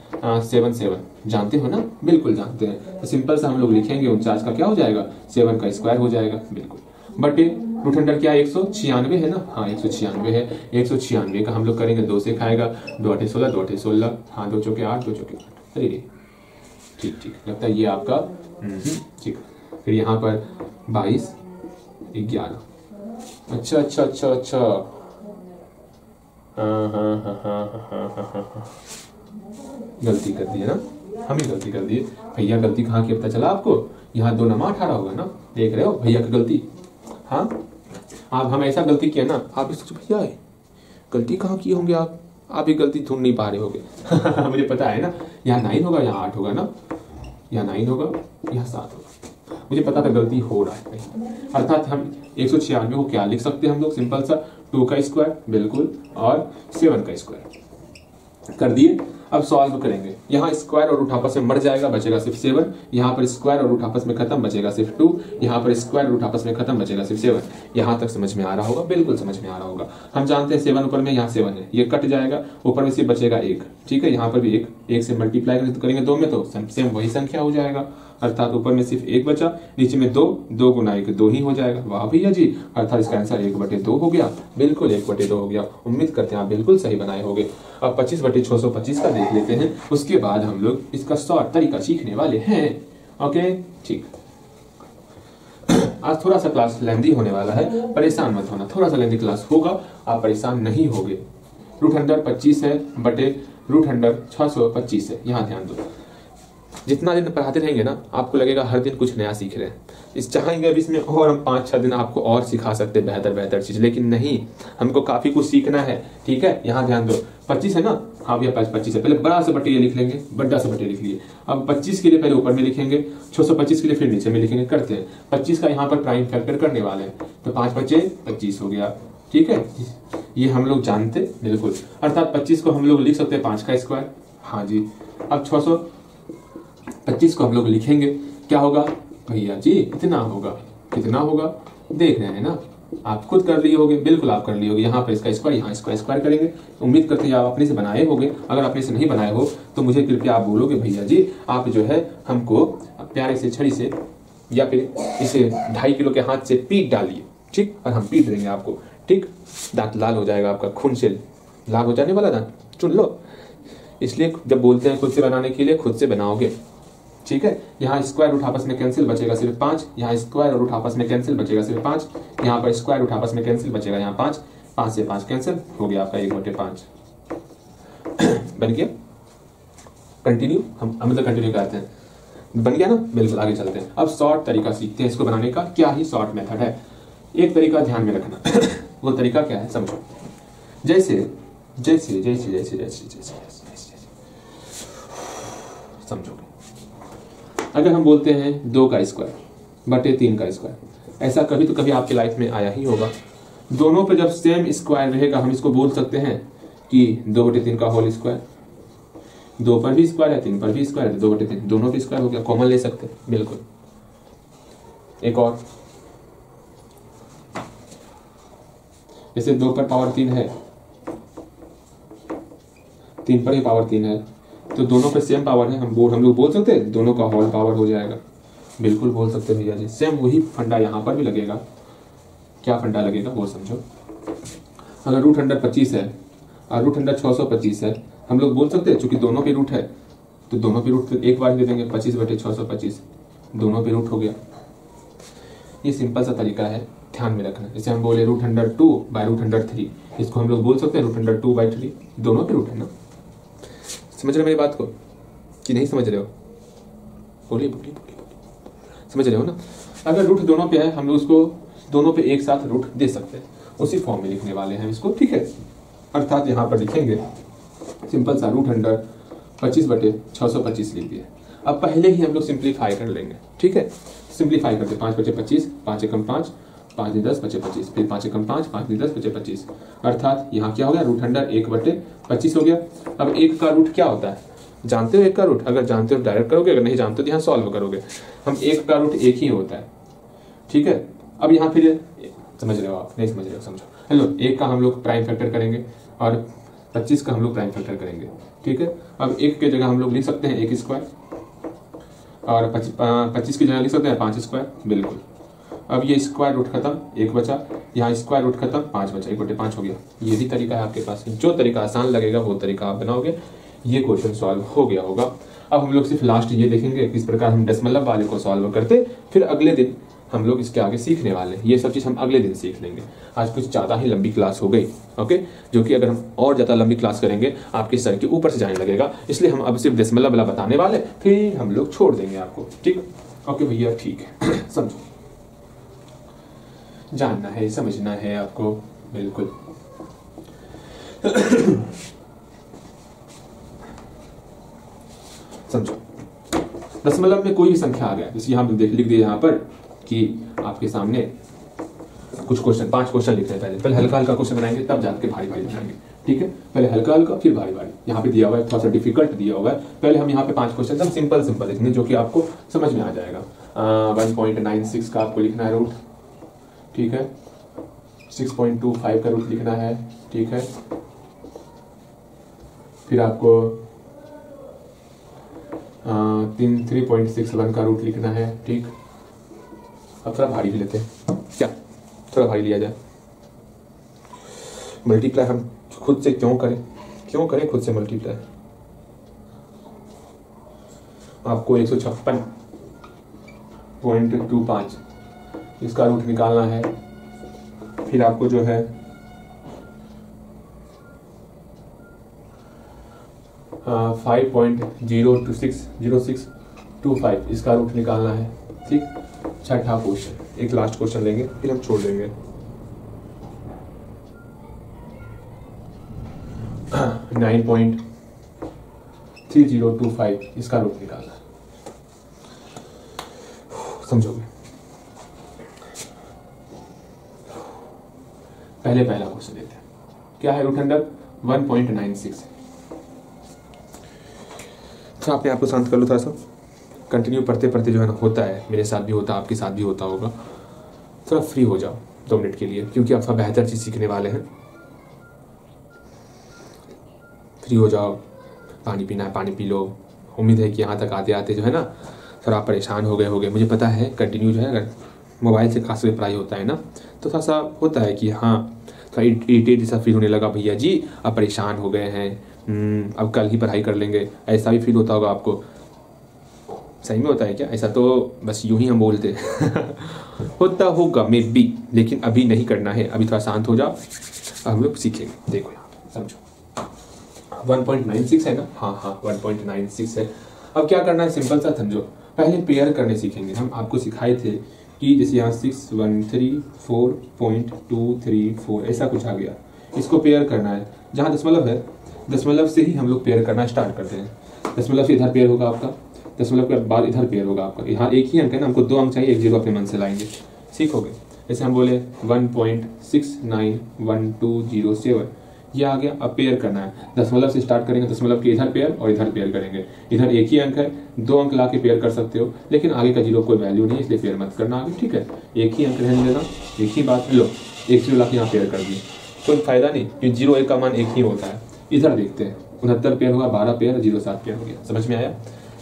7 7 जानते हो ना? बिल्कुल जानते हैं। तो सिंपल सा हम लोग लिखेंगे 49 का क्या हो जाएगा, 7 का स्क्वायर हो जाएगा, बिल्कुल। बटे रूट अंडर क्या 196 है ना? हाँ 196 है। 196 का हम लोग करेंगे 2 से खाएगा, 2 8 16, 2 8 16, हाँ 2 चौके 8, 2 चौके 8। अरे ठीक ठीक लगता है ये आपका, ठीक। फिर यहाँ पर 22 11। अच्छा अच्छा अच्छा अच्छा, गलती कर दी है ना, हम ही गलती कर दिए। भैया गलती कहाँ की पता चला आपको? यहाँ 2 नमा 18 होगा ना, देख रहे हो भैया की गलती। हाँ आप, हम ऐसा गलती किया ना, आप सोचो भैया गलती कहाँ की होंगे आप ही गलती ढूंढ नहीं पा रहे होगे। मुझे पता है ना, यहाँ 9 होगा, यहाँ 8 होगा ना, यहाँ 9 होगा, यहाँ 7 होगा। मुझे पता था गलती हो रहा है भाई। अर्थात हम 196 को क्या लिख सकते हैं हम लोग, सिंपल सा 2 का स्क्वायर, बिल्कुल, और 7 का स्क्वायर कर दिए। अब सॉल्व करेंगे। यहाँ स्क्वायर और रूट आपस में मर जाएगा, बचेगा सिर्फ 7। यहाँ पर स्क्वायर और रूट आपस में खत्म, बचेगा सिर्फ 2। यहाँ पर स्क्वायर रूट आपस में खत्म, बचेगा सिर्फ 7। यहाँ तक समझ में आ रहा होगा? बिल्कुल समझ में आ रहा होगा। हम जानते हैं 7 ऊपर में, यहाँ 7 है, ये कट जाएगा, ऊपर में सिर्फ बचेगा 1। ठीक है, यहाँ पर भी 1 से मल्टीप्लाई करेंगे 2 में तो सेम वही संख्या हो जाएगा। अर्थात ऊपर में सिर्फ 1 बचा, नीचे में 2, 2 गुना 1 2 ही हो जाएगा। वाह भैया जी, अर्थात इसका आंसर 1/2 हो गया। बिल्कुल 1/2 हो गया। उम्मीद करते हैं आप बिल्कुल सही बनाए होंगे। अब 25/625 का देख लेते हैं, उसके बाद हम लोग इसका शॉर्ट तरीका सीखने वाले हैं। ओके ठीक। आज थोड़ा सा क्लास लेंदी होने वाला है, परेशान मत होना, थोड़ा सा लेंदी क्लास होगा, आप परेशान नहीं होगे। रूट अंडर 25 है बटे रूट अंडर 625 है। यहाँ ध्यान दो, जितना दिन पढ़ाते रहेंगे ना, आपको लगेगा हर दिन कुछ नया सीख रहे हैं। इस चाहेंगे अब इसमें और हम 5-6 दिन आपको और सिखा सकते हैं बेहतर चीज, लेकिन नहीं, हमको काफी कुछ सीखना है। ठीक है, यहाँ ध्यान दो, 25 है ना? हाँ भैया 25 है। पहले बड़ा से बटे ये लिख लेंगे, बड़ा से बटे लिख लिए। अब 25 के लिए पहले ऊपर में लिखेंगे, 625 के लिए फिर नीचे में लिखेंगे। करते हैं 25 का यहाँ पर प्राइम फैक्टर करने वाले हैं, तो 5 बचे 25 हो गया। ठीक है, ये हम लोग जानते बिल्कुल। अर्थात 25 को हम लोग लिख सकते हैं 5 का स्क्वायर। हाँ जी। अब 625 को हम लोग लिखेंगे, क्या होगा भैया जी? कितना होगा, कितना होगा देख रहे हैं ना, आप खुद कर लिए होगे, बिल्कुल आप कर लिए होगे। यहाँ पर इसका स्क्वायर, यहाँ इसका स्क्वायर करेंगे। उम्मीद करते हैं आप अपने से बनाए होंगे। अगर अपने से नहीं बनाए हो तो मुझे कृपया आप बोलोगे भैया जी आप जो है हमको प्यारे से छड़ी से या फिर इसे 2.5 किलो के हाथ से पीट डालिए। ठीक, और हम पीट देंगे आपको। ठीक, दांत लाल हो जाएगा आपका, खून से लाल हो जाने वाला दांत, चुन लो। इसलिए जब बोलते हैं खुद से बनाने के लिए, खुद से बनाओगे। ठीक है, यहाँ स्क्वायर रूट आपस में कैंसिल, बचेगा सिर्फ 5। यहाँ स्क्वायर रूट आपस में कैंसिल, बचेगा सिर्फ 5। यहाँ पर स्क्वायर रूट आपस में कैंसिल, बचेगा यहाँ 5। 5 से 5 कैंसिल हो गया आपका 1/5 बन गया। कंटिन्यू, हम मतलब कंटिन्यू करते हैं, बन गया ना? बिल्कुल, आगे चलते हैं। अब शॉर्ट तरीका सीखते हैं इसको बनाने का। क्या ही शॉर्ट मेथड है, एक तरीका ध्यान में रखना। वो तरीका क्या है समझो। जैसे जैसे जैसे जैसे जैसे जैसे समझोगे, अगर हम बोलते हैं 2 का स्क्वायर बटे 3 का स्क्वायर, ऐसा कभी तो कभी आपकी लाइफ में आया ही होगा। दोनों पे जब सेम स्क्वायर रहेगा, हम इसको बोल सकते हैं कि 2/3 का होल स्क्वायर। 2 पर भी स्क्वायर है, 3 पर भी स्क्वायर है, 2/3 दोनों पे स्क्वायर हो गया, कॉमन ले सकते हैं। बिल्कुल। एक और, जैसे 2 पर पावर 3 है, 3 पर ही पावर 3 है, तो दोनों पे सेम पावर है, हम लोग बोल सकते हैं दोनों का होल पावर हो जाएगा। बिल्कुल बोल सकते हैं भैया जी। सेम वही फंडा यहाँ पर भी लगेगा। क्या फंडा लगेगा वो समझो। अगर रूट अंडर 25 है और रूट अंडर 625 है, हम लोग बोल सकते हैं चूंकि दोनों पे रूट है तो दोनों पे रूट एक बार दे देंगे, 25/625 दोनों पे रूट हो गया। ये सिंपल सा तरीका है, ध्यान में रखना। जैसे हम बोले रूट अंडर 2/√3, इसको हम लोग बोल सकते हैं रूट अंडर 2/3, दोनों पे रूट है ना। समझ रहे हो मेरी बात को कि नहीं समझ रहे हो? बोलिए बोलिए बोलिए, समझ रहे हो ना? अगर रूट दोनों पे है, हम लोग उसको दोनों पे एक साथ रूट दे सकते हैं, उसी फॉर्म में लिखने वाले हैं इसको। ठीक है, अर्थात यहाँ पर लिखेंगे सिंपल सा रूट अंडर 25/625 लिख दिया। अब पहले ही हम लोग सिंप्लीफाई कर लेंगे, ठीक है। सिंप्लीफाई करते 5/25, 5 एकम 5, 5 × 10 = 25, फिर 5 एकम 5, 5 × 10 = 25, अर्थात यहाँ क्या हो गया, √1/25 हो गया। अब एक का रूट क्या होता है, जानते हो एक का रूट? अगर जानते हो डायरेक्ट करोगे, अगर नहीं जानते तो यहाँ सॉल्व करोगे। हम एक का रूट एक ही होता है, ठीक है। अब यहाँ फिर समझ रहे हो आप, नहीं समझ रहे हो समझो। हेलो, एक का हम लोग प्राइम फैक्टर करेंगे और 25 का हम लोग प्राइम फैक्टर करेंगे, ठीक है। अब एक के जगह हम लोग लिख सकते हैं 1² और 25 की जगह लिख सकते हैं 5², बिल्कुल। अब ये स्क्वायर रूट खत्म, 1 बचा, यहाँ स्क्वायर रूट खत्म, 5 बचा, 1/5 हो गया। ये भी तरीका है आपके पास, जो तरीका आसान लगेगा वो तरीका आप बनाओगे, ये क्वेश्चन सॉल्व हो गया होगा। अब हम लोग सिर्फ लास्ट ये देखेंगे किस प्रकार हम दशमलव वाले को सॉल्व करते, फिर अगले दिन हम लोग इसके आगे सीखने वाले हैं। ये सब चीज़ हम अगले दिन सीख लेंगे। आज कुछ ज़्यादा ही लंबी क्लास हो गई, ओके, जो कि अगर हम और ज़्यादा लंबी क्लास करेंगे आपके सर के ऊपर से जाने लगेगा, इसलिए हम अब सिर्फ दशमलव वाला बताने वाले, फिर हम लोग छोड़ देंगे आपको, ठीक। ओके भैया, ठीक है। समझो, जानना है, समझना है आपको, बिल्कुल। समझो, दशमलव में कोई भी संख्या आ गया, जैसे यहाँ लिख दिए यहाँ पर कि आपके सामने कुछ क्वेश्चन, 5 क्वेश्चन लिख रहे हैं। पहले हल्का हल्का क्वेश्चन बनाएंगे, तब जाके भारी भारी बनाएंगे, ठीक है। पहले हल्का हल्का, फिर भारी भारी। यहाँ पे दिया हुआ है, थोड़ा सा डिफिकल्ट दिया हुआ है। पहले हम यहाँ पे 5 क्वेश्चन एकदम सिंपल सिंपल लिखेंगे, जो कि आपको समझ में आ जाएगा। 1.96 का आपको लिखना है रूट, ठीक है। 6.25 का रूट लिखना है, ठीक है। फिर आपको 3.61 का रूट लिखना है, ठीक। अब थोड़ा भारी भी लेते हैं, क्या थोड़ा भारी लिया जाए। मल्टीप्लाई हम खुद से क्यों करें खुद से मल्टीप्लाई। आपको 156.25 इसका रूट निकालना है। फिर आपको जो है 5.0625 इसका रूट निकालना है, ठीक। छठा क्वेश्चन, एक लास्ट क्वेश्चन लेंगे, फिर हम छोड़ देंगे। 9.3025 इसका रूट निकालना है, समझोगे। पहला क्वेश्चन लेते हैं, क्या है √196। तो आपने आपको शांत कर लो थोड़ा सा, कंटिन्यू पढ़ते पढ़ते जो है ना होता है, मेरे साथ भी होता है, आपके साथ भी होता होगा। थोड़ा फ्री हो जाओ 2 मिनट के लिए, क्योंकि आप थोड़ा बेहतर चीज़ सीखने वाले हैं। फ्री हो जाओ, पानी पीना है पानी पी लो। उम्मीद है कि यहाँ तक आते आते जो है ना थोड़ा परेशान हो गए होगे, मुझे पता है। कंटिन्यू जो है अगर मोबाइल से खास पढ़ाई होता है ना, तो थोड़ा सा होता है कि हाँ थोड़ा इरिटेट जैसा फील होने लगा, भैया जी अब परेशान हो गए हैं, अब कल ही पढ़ाई कर लेंगे, ऐसा भी फील होता होगा आपको। सही में होता है क्या ऐसा? तो बस यूं ही हम बोलते होता होगा मे बी, लेकिन अभी नहीं करना है। अभी थोड़ा शांत हो जाओ, हम लोग सीखेंगे। देखो यहाँ समझो, 1.96 है ना, हाँ 1.96 है। अब क्या करना है, सिंपल सा समझो। पहले पेयर करने सीखेंगे। हम आपको सिखाए थे कि जैसे यहाँ 613.4.234 ऐसा कुछ आ गया, इसको पेयर करना है। जहाँ दशमलव है, दशमलव से ही हम लोग पेयर करना स्टार्ट करते हैं। दशमलव से इधर पेयर होगा आपका, दशमलव के बाद इधर पेयर होगा आपका। यहाँ एक ही अंक है ना, हमको 2 अंक चाहिए, 1 0 अपने मन से लाएंगे, सीखोगे। जैसे हम बोले 1.691207, ये आ गया। अब पेयर करना है, दशमलव से स्टार्ट करेंगे, दशमलव के इधर पेयर और इधर पेयर करेंगे। इधर एक ही अंक है, 2 अंक ला के पेयर कर सकते हो, लेकिन आगे का 0 कोई वैल्यू नहीं है, इसलिए पेयर मत करना आगे, ठीक है। एक ही अंक रहने देना, एक ही बात। लो 1 0 ला के यहाँ पेयर कर दिए, कोई फायदा नहीं, क्योंकि 0 1 का मान एक ही होता है। इधर देखते हैं, 69 पेयर होगा, 12 पेयर, 0 7 पेयर हो गया। समझ में आया?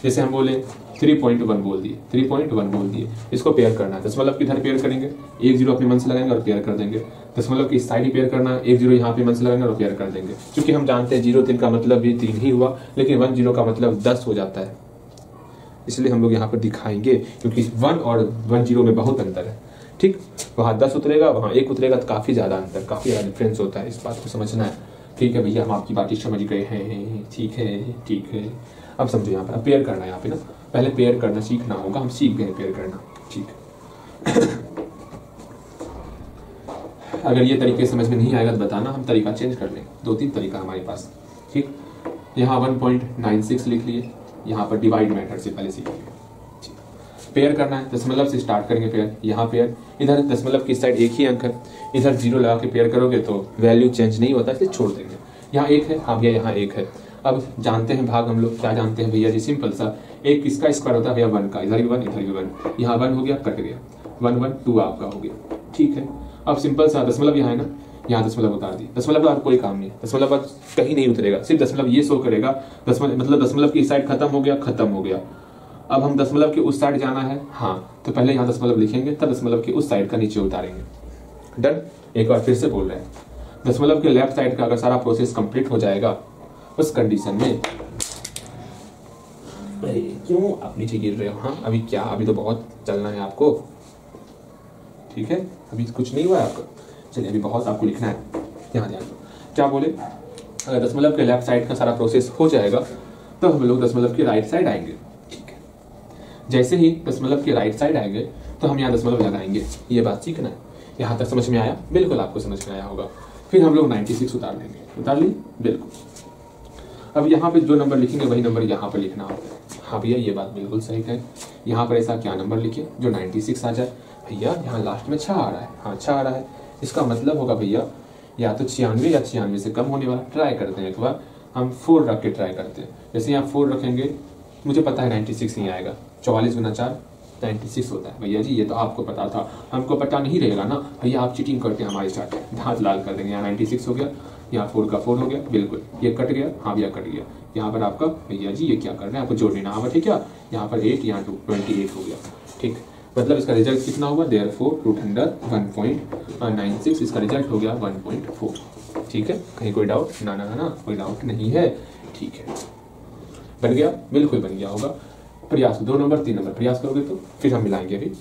जैसे हम बोले 3.1 बोल दिए, 3.1 बोल दिए, इसको पेयर करना है। दशमलव की इधर पेयर करेंगे, 1 0 अपने मन से लगाएंगे और पेयर कर देंगे। दशमलव की साइड ही पेयर करना है, 1 0 यहाँ पे मन से लगाएंगे और पेयर कर देंगे। क्योंकि हम जानते हैं 0 3 का मतलब भी 3 ही हुआ, लेकिन 1 0 का मतलब 10 हो जाता है, इसलिए हम लोग यहाँ पर दिखाएंगे, क्योंकि 1 और 1 0 में बहुत अंतर है, ठीक। वहाँ 10 उतरेगा, वहाँ 1 उतरेगा, तो काफ़ी ज़्यादा अंतर, काफ़ी ज़्यादा डिफरेंस होता है। इस बात को समझना है, ठीक है भैया, हम आपकी बात समझ गए हैं, ठीक है ठीक है। अब समझो यहाँ पर पेयर करना है, यहाँ पे ना पहले पेयर करना सीखना होगा। हम सीख गए पेयर करना, ठीक। अगर ये तरीके समझ में नहीं आएगा तो बताना, हम तरीका चेंज कर लेंगे। 2-3 तरीका हमारे पास, ठीक। यहाँ 1.96 लिख लिए, यहाँ पर डिवाइड मेथड से पहले सीखेंगे। पेयर करना है, दशमलव से स्टार्ट करेंगे पेयर, यहाँ पेयर, इधर दशमलव की साइड एक ही अंक है, इधर 0 लगा के पेयर करोगे तो वैल्यू चेंज नहीं होता, इसलिए छोड़ देंगे। यहाँ 1 है, हाँ भैया यहाँ 1 है। अब जानते हैं भाग, हम लोग क्या जानते हैं भैया जी, सिंपल सा, एक किसका स्क्वायर होता है भैया 1 का, इधर भी 1 इधर भी 1, यहाँ 1 हो गया, कट गया, 1 1 2 आपका हो गया, ठीक है। अब सिंपल सा दशमलव यहाँ है ना, यहाँ दशमलव उतार दी, दशमलव का कोई काम नहीं है, दशमलव का कहीं नहीं उतरेगा, सिर्फ दशमलव ये शो करेगा, दशमलव मतलब दशमलव की साइड खत्म हो गया, खत्म हो गया। अब हम दशमलव के उस साइड जाना है, हाँ तो पहले यहाँ दशमलव लिखेंगे, तब दशमलव के उस साइड का नीचे उतारेंगे। डन। एक बार फिर से बोल रहे हैं, दशमलव के लेफ्ट साइड का अगर सारा प्रोसेस कंप्लीट हो जाएगा उस कंडीशन में, क्यों आप नीचे गिर रहे हो, हाँ अभी क्या, अभी तो बहुत चलना है आपको, ठीक है, अभी कुछ नहीं हुआ है आपका, चलिए अभी बहुत आपको लिखना है, यहाँ ध्यान दो। क्या बोले, अगर दशमलव के लेफ्ट साइड का सारा प्रोसेस हो जाएगा तो हम लोग दशमलव के राइट साइड आएंगे, ठीक है। जैसे ही दशमलव के राइट साइड आएंगे तो हम यहाँ दशमलव लगाएंगे, ये बात सीखना है। यहाँ तक समझ में आया? बिल्कुल आपको समझ में आया होगा। फिर हम लोग 96 उतार लेंगे, उतार ली, बिल्कुल। अब यहाँ पे जो नंबर लिखेंगे वही नंबर यहाँ पर लिखना होता है। हाँ भैया ये बात बिल्कुल सही है, यहाँ पर ऐसा क्या नंबर लिखे जो 96 आ जाए, भैया यहाँ लास्ट में 6 आ रहा है, हाँ 6 आ रहा है, इसका मतलब होगा भैया या तो 96 या 96 से कम होने वाला। ट्राई करते हैं एक बार, हम 4 रख के ट्राई करते हैं। जैसे यहाँ 4 रखेंगे, मुझे पता है 96 नहीं आएगा, 44 गुना 4 96 होता है। भैया जी ये तो आपको पता था, हमको पता नहीं रहेगा ना भैया, आप चीटिंग करते हैं हमारे साथ, दांत लाल कर देंगे। यहाँ 96 हो गया, यहाँ 4 का 4 हो गया, बिल्कुल ये कट गया, हाँ भैया कट गया। यहाँ पर आपका भैया जी ये क्या कर रहे हैं, आपको जोड़ लेना आवा, ठीक है। यहाँ पर 8 यहाँ 28 हो गया, ठीक। मतलब इसका रिजल्ट कितना होगा, देयरफॉर रूट अंडर 1.96, इसका रिजल्ट हो गया 1.4, ठीक है। कहीं कोई डाउट? ना ना ना, कोई डाउट नहीं है, ठीक है। बन गया, बिल्कुल बन गया होगा। प्रयास 2 नंबर 3 नंबर प्रयास करोगे तो फिर हम मिलाएंगे। अभी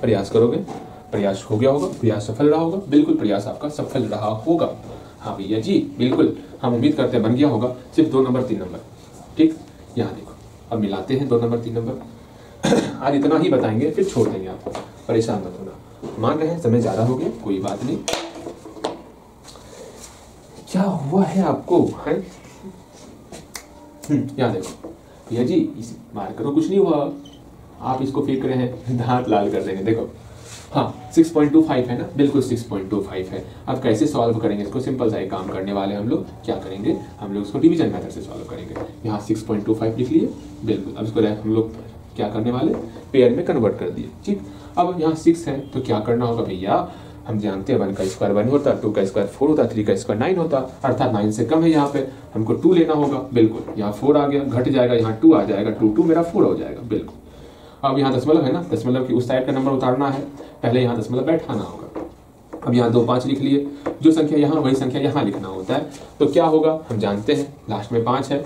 प्रयास करोगे, प्रयास हो गया होगा, प्रयास सफल रहा होगा, बिल्कुल प्रयास आपका सफल रहा होगा। हाँ भैया जी बिल्कुल, हम उम्मीद करते हैं बन गया होगा। सिर्फ 2 नंबर 3 नंबर, ठीक। यहाँ देखो, अब मिलाते हैं 2 नंबर 3 नंबर। आज इतना ही बताएंगे, फिर छोड़ देंगे आपको, परेशान मत होना। मान रहे हैं समय ज्यादा हो गया, कोई बात नहीं। क्या हुआ है आपको, है? यहाँ देखो भैया जी, इस मार करो, कुछ नहीं हुआ, आप इसको फेंक रहे हैं, दांत लाल कर देंगे। देखो हाँ 6.25 है ना, बिल्कुल 6.25 है। अब कैसे सॉल्व करेंगे इसको, सिंपल सा एक काम करने वाले हम लोग, क्या करेंगे, हम लोग इसको डिवीजन मेथड से सॉल्व करेंगे। यहाँ 6.25 लिख लिए, बिल्कुल। अब इसको हम लोग क्या करने वाले, पेयर में कन्वर्ट कर दिए, ठीक। अब यहाँ 6 है तो क्या करना होगा भैया, हम जानते हैं 1 का स्क्वायर 1 होता, 2 का स्क्वायर 4 होता, 3 का स्क्वायर 9 होता, अर्थात 9 से कम है। यहाँ पे हमको 2 लेना होगा, बिल्कुल। यहाँ 4 आ गया, घट जाएगा, यहाँ 2 आ जाएगा, 2 मेरा 4 हो जाएगा, बिल्कुल। अब यहाँ दशमलव है ना, दशमलव की उस साइड का नंबर उतारना है, पहले यहाँ दशमलव बैठाना होगा। अब यहाँ 2 5 लिख लिए, जो संख्या यहाँ वही संख्या यहाँ लिखना होता है। तो क्या होगा, हम जानते हैं लास्ट में 5 है,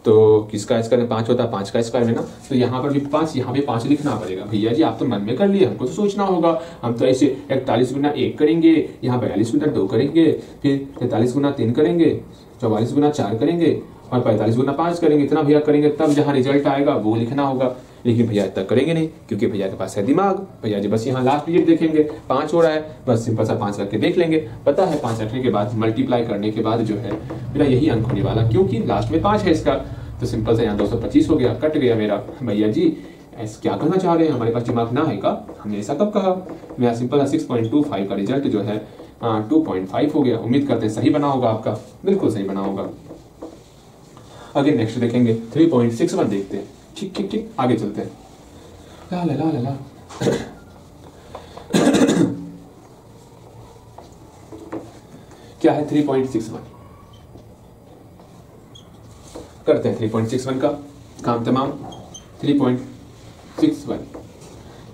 तो किसका स्क्वायर में 5 होता है, 5 का स्क्वायर में ना, तो यहाँ पर भी 5, यहाँ भी 5 लिखना पड़ेगा। भैया जी आप तो मन में कर लिए, हमको तो सोचना होगा। हम तो ऐसे 41 गुना 1 करेंगे, यहाँ 42 गुना 2 करेंगे, फिर 43 गुना 3 करेंगे, 44 गुना 4 करेंगे और 45 गुना 5 करेंगे। इतना भैया करेंगे तब जहाँ रिजल्ट आएगा वो लिखना होगा। लेकिन भैया इतना करेंगे नहीं, क्योंकि भैया के पास है दिमाग। भैया जी बस यहाँ लास्ट डिजिट देखेंगे, 5 हो रहा है, बस सिंपल सा 5 रख के देख लेंगे। पता है 5 रखने के बाद मल्टीप्लाई करने के बाद जो है मेरा यही अंक होने वाला, क्योंकि लास्ट में 5 है इसका। तो सिंपल से यहाँ 225 हो गया, कट गया मेरा। भैया जी ऐसे क्या करना चाह रहे हैं, हमारे पास दिमाग ना है का, हमने ऐसा कब कहा। मेरा सिंपल 6.25 का रिजल्ट जो है 2.5 हो गया। उम्मीद करते हैं सही बना होगा आपका, बिल्कुल सही बना होगा। आगे नेक्स्ट देखेंगे 3.61 देखते हैं। ठीक ठीक ठीक, आगे चलते हैं। ला ला ला ला क्या है 3.61, करते हैं 3.61 का काम तमाम। 3.61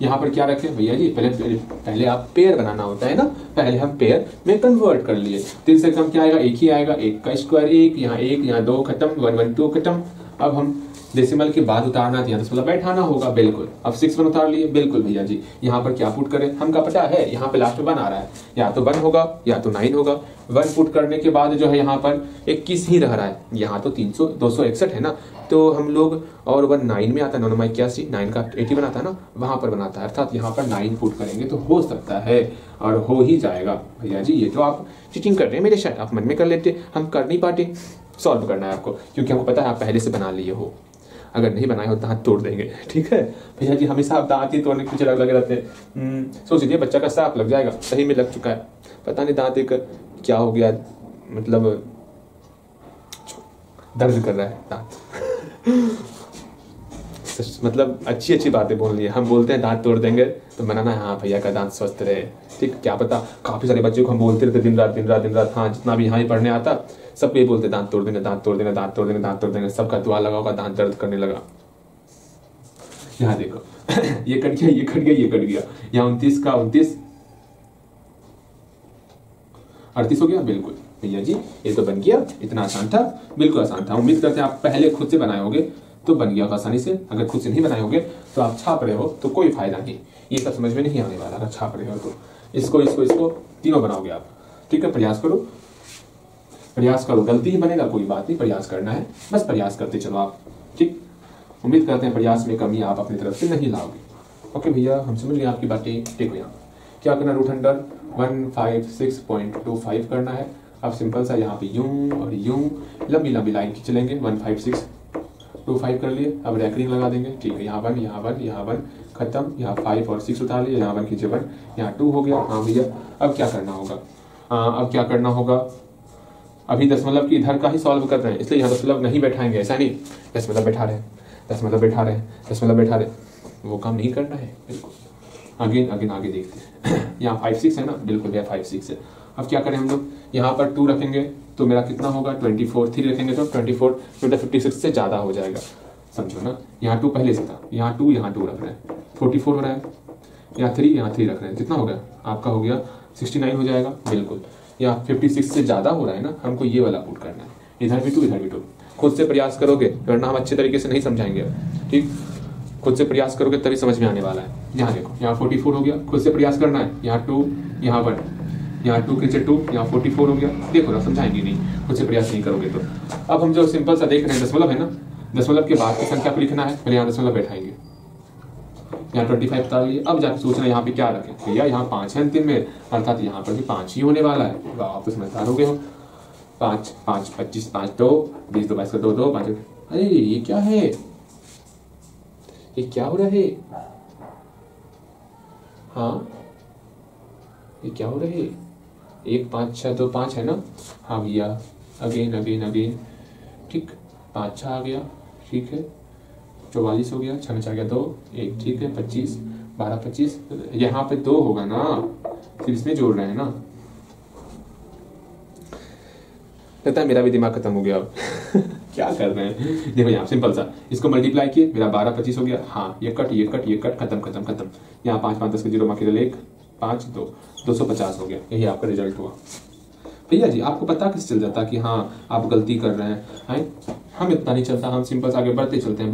यहाँ पर क्या रखें भैया जी, पहले आप पेयर बनाना होता है ना, पहले हम पेयर में कन्वर्ट कर लिए। 3 से कम क्या आएगा, 1 ही आएगा, 1 का स्क्वायर 1, यहाँ 1, यहाँ 2 खत्म, 1 1 2 खत्म। अब हम डेसिमल के बाद उतारना था, दशमलव बैठाना होगा, बिल्कुल। अब 6 वन उतार लिए, बिल्कुल भैया जी। यहाँ पर क्या पुट करें, हमका पता है यहाँ पे लास्ट में 1 आ रहा है, या तो 1 होगा या तो 9 होगा। 1 पुट करने के बाद जो है यहाँ पर 21 ही रह रहा है, यहाँ तो 261 है ना, तो हम लोग और 1 9 में आता है, 9 81, 9 का 80 बनाता है ना, वहां पर बनाता है, अर्थात यहाँ पर 9 पुट करेंगे तो हो सकता है और हो ही जाएगा भैया जी। ये तो आप चीटिंग कर रहे हैं मेरे साथ, आप मन में कर लेते, हम कर नहीं पाते। सॉल्व करना है आपको, क्योंकि हमको पता है आप पहले से बना लिए हो, अगर नहीं बनाए हो दांत तोड़ देंगे, ठीक है भैया जी। हमेशा आप दांत ही तोड़ने के पीछे लगे रहते हैं। सोच लीजिए बच्चा का सांप लग जाएगा, सही में लग चुका है, पता नहीं दांत एक क्या हो गया, मतलब दर्द कर रहा है दांत। मतलब अच्छी अच्छी बातें बोलनी है, हम बोलते हैं दांत तोड़ देंगे तो बनाना है हाँ भैया का दांत स्वस्थ रहे, ठीक। क्या पता काफी सारे बच्चों को हम बोलते रहते दिन रात, हाँ जितना भी यहाँ ही पढ़ने आता सब ये बोलते दांत तोड़ देंगे, दांत तोड़ देंगे, दांत तोड़ देंगे, दांत तोड़ देंगे, सबका दुआ लगा होगा, दांत दर्द करने लगा। यहाँ देखो ये कट गया, ये कट गया, ये कट गया, यहाँ 29 का 29 38 हो गया, बिल्कुल भैया जी। ये तो बन गया, इतना आसान था, बिल्कुल आसान था। उम्मीद करते हैं आप पहले खुद से बनाए होगे तो बन गया आसानी से। अगर खुद से नहीं बनाए होगे तो आप छाप रहे हो तो कोई फायदा नहीं, ये सब समझ में नहीं आने वाला। अगर छाप रहे हो तो इसको तीनों बनाओगे आप, ठीक है। प्रयास करो, गलती ही बनेगा कोई बात नहीं, प्रयास करना है, बस प्रयास करते चलो आप, ठीक। उम्मीद करते हैं प्रयास में कमी आप अपनी तरफ से नहीं लाओगे। ओके भैया, हम समझ गए आपकी बातें। देखो यहाँ क्या करना, रूट अंडर 156.25 करना है। अब सिंपल सा यहाँ पे यूं और यूं लंबी लंबी लाइन खींच लेंगे, 156.25 कर लिए। अब रैकरिंग लगा देंगे, ठीक है। यहाँ 1 यहाँ 1 खत्म, यहाँ 5 और 6 उतार लिए, यहाँ 1 खींचे 1, यहाँ 2 हो गया। हाँ भैया, अब क्या करना होगा, अभी दशमलव की इधर का ही सॉल्व कर रहे हैं, इसलिए यहाँ दशमलव नहीं बैठाएंगे, ऐसा नहीं दशमलव बैठा रहे, वो काम नहीं करना है, बिल्कुल। आगे देखते हैं। यहाँ 5 6 है ना, बिल्कुल भैया 5 6 है। अब क्या करें हम लोग, यहाँ पर 2 रखेंगे तो मेरा कितना होगा 24, 3 रखेंगे तो 24, 56 से ज्यादा हो जाएगा, समझो ना। यहाँ 2 पहले से था, यहाँ 2 रख रहे हैं, 44 हो रहा है। यहाँ 3 रख रहे हैं, कितना हो गया आपका, हो गया 69 हो जाएगा, बिल्कुल। यहाँ 56 से ज्यादा हो रहा है ना, हमको ये वाला पुट करना है, इधर भी 2। खुद से प्रयास करोगे वरना हम अच्छे तरीके से नहीं समझाएंगे, ठीक। खुद से प्रयास करोगे तभी समझ में आने वाला है। यहाँ देखो, यहाँ 44 हो गया, खुद से प्रयास करना है। यहाँ 2, यहाँ 1, यहाँ 2 के 2, यहाँ 44 हो गया। देखो ना, समझाएंगे नहीं, खुद से प्रयास नहीं करोगे तो। अब हम जो सिंपल सा देख रहे हैं, दशमलव है ना, दशमलव के बाद की संख्या को लिखना है, पहले यहाँ दशमलव बैठाएंगे, यहाँ 25 उतार लिए। अब जाके सोचना यहाँ पे क्या रखें भैया, यहाँ 5 है अंतिम में, अर्थात यहाँ पर भी 5 ही होने वाला है। आप तो समझदार हो गए हो। 5 5 25 5 2 20 2 22 का 2 2 5। अरे ये क्या है, ये क्या हो रहा है, हाँ ये क्या हो रहा है, 1 5 6 2 5 है ना। हाँ भैया, अगेन, ठीक। 5 6 आ गया, ठीक है। 44 हो गया, 6 में 4 गया 2, 1, ठीक है। 25 12 25, यहाँ पे 2 होगा ना, सिर्फ इसमें जोड़ रहे हैं ना। लगता है मेरा भी दिमाग खत्म हो गया अब। क्या कर रहे हैं, देखो यहाँ सिंपल सा, इसको मल्टीप्लाई किए, मेरा 12 25 हो गया। हाँ ये कट, खत्म। यहाँ 5 5 10 के 0 मार के 1 5 2 250 हो गया। यही आपका रिजल्ट हुआ भैया जी। आपको पता कैसे चल जाता कि हाँ आप गलती कर रहे हैं, हम इतना नहीं चलता, हम सिंपल से आगे बढ़ते चलते हैं।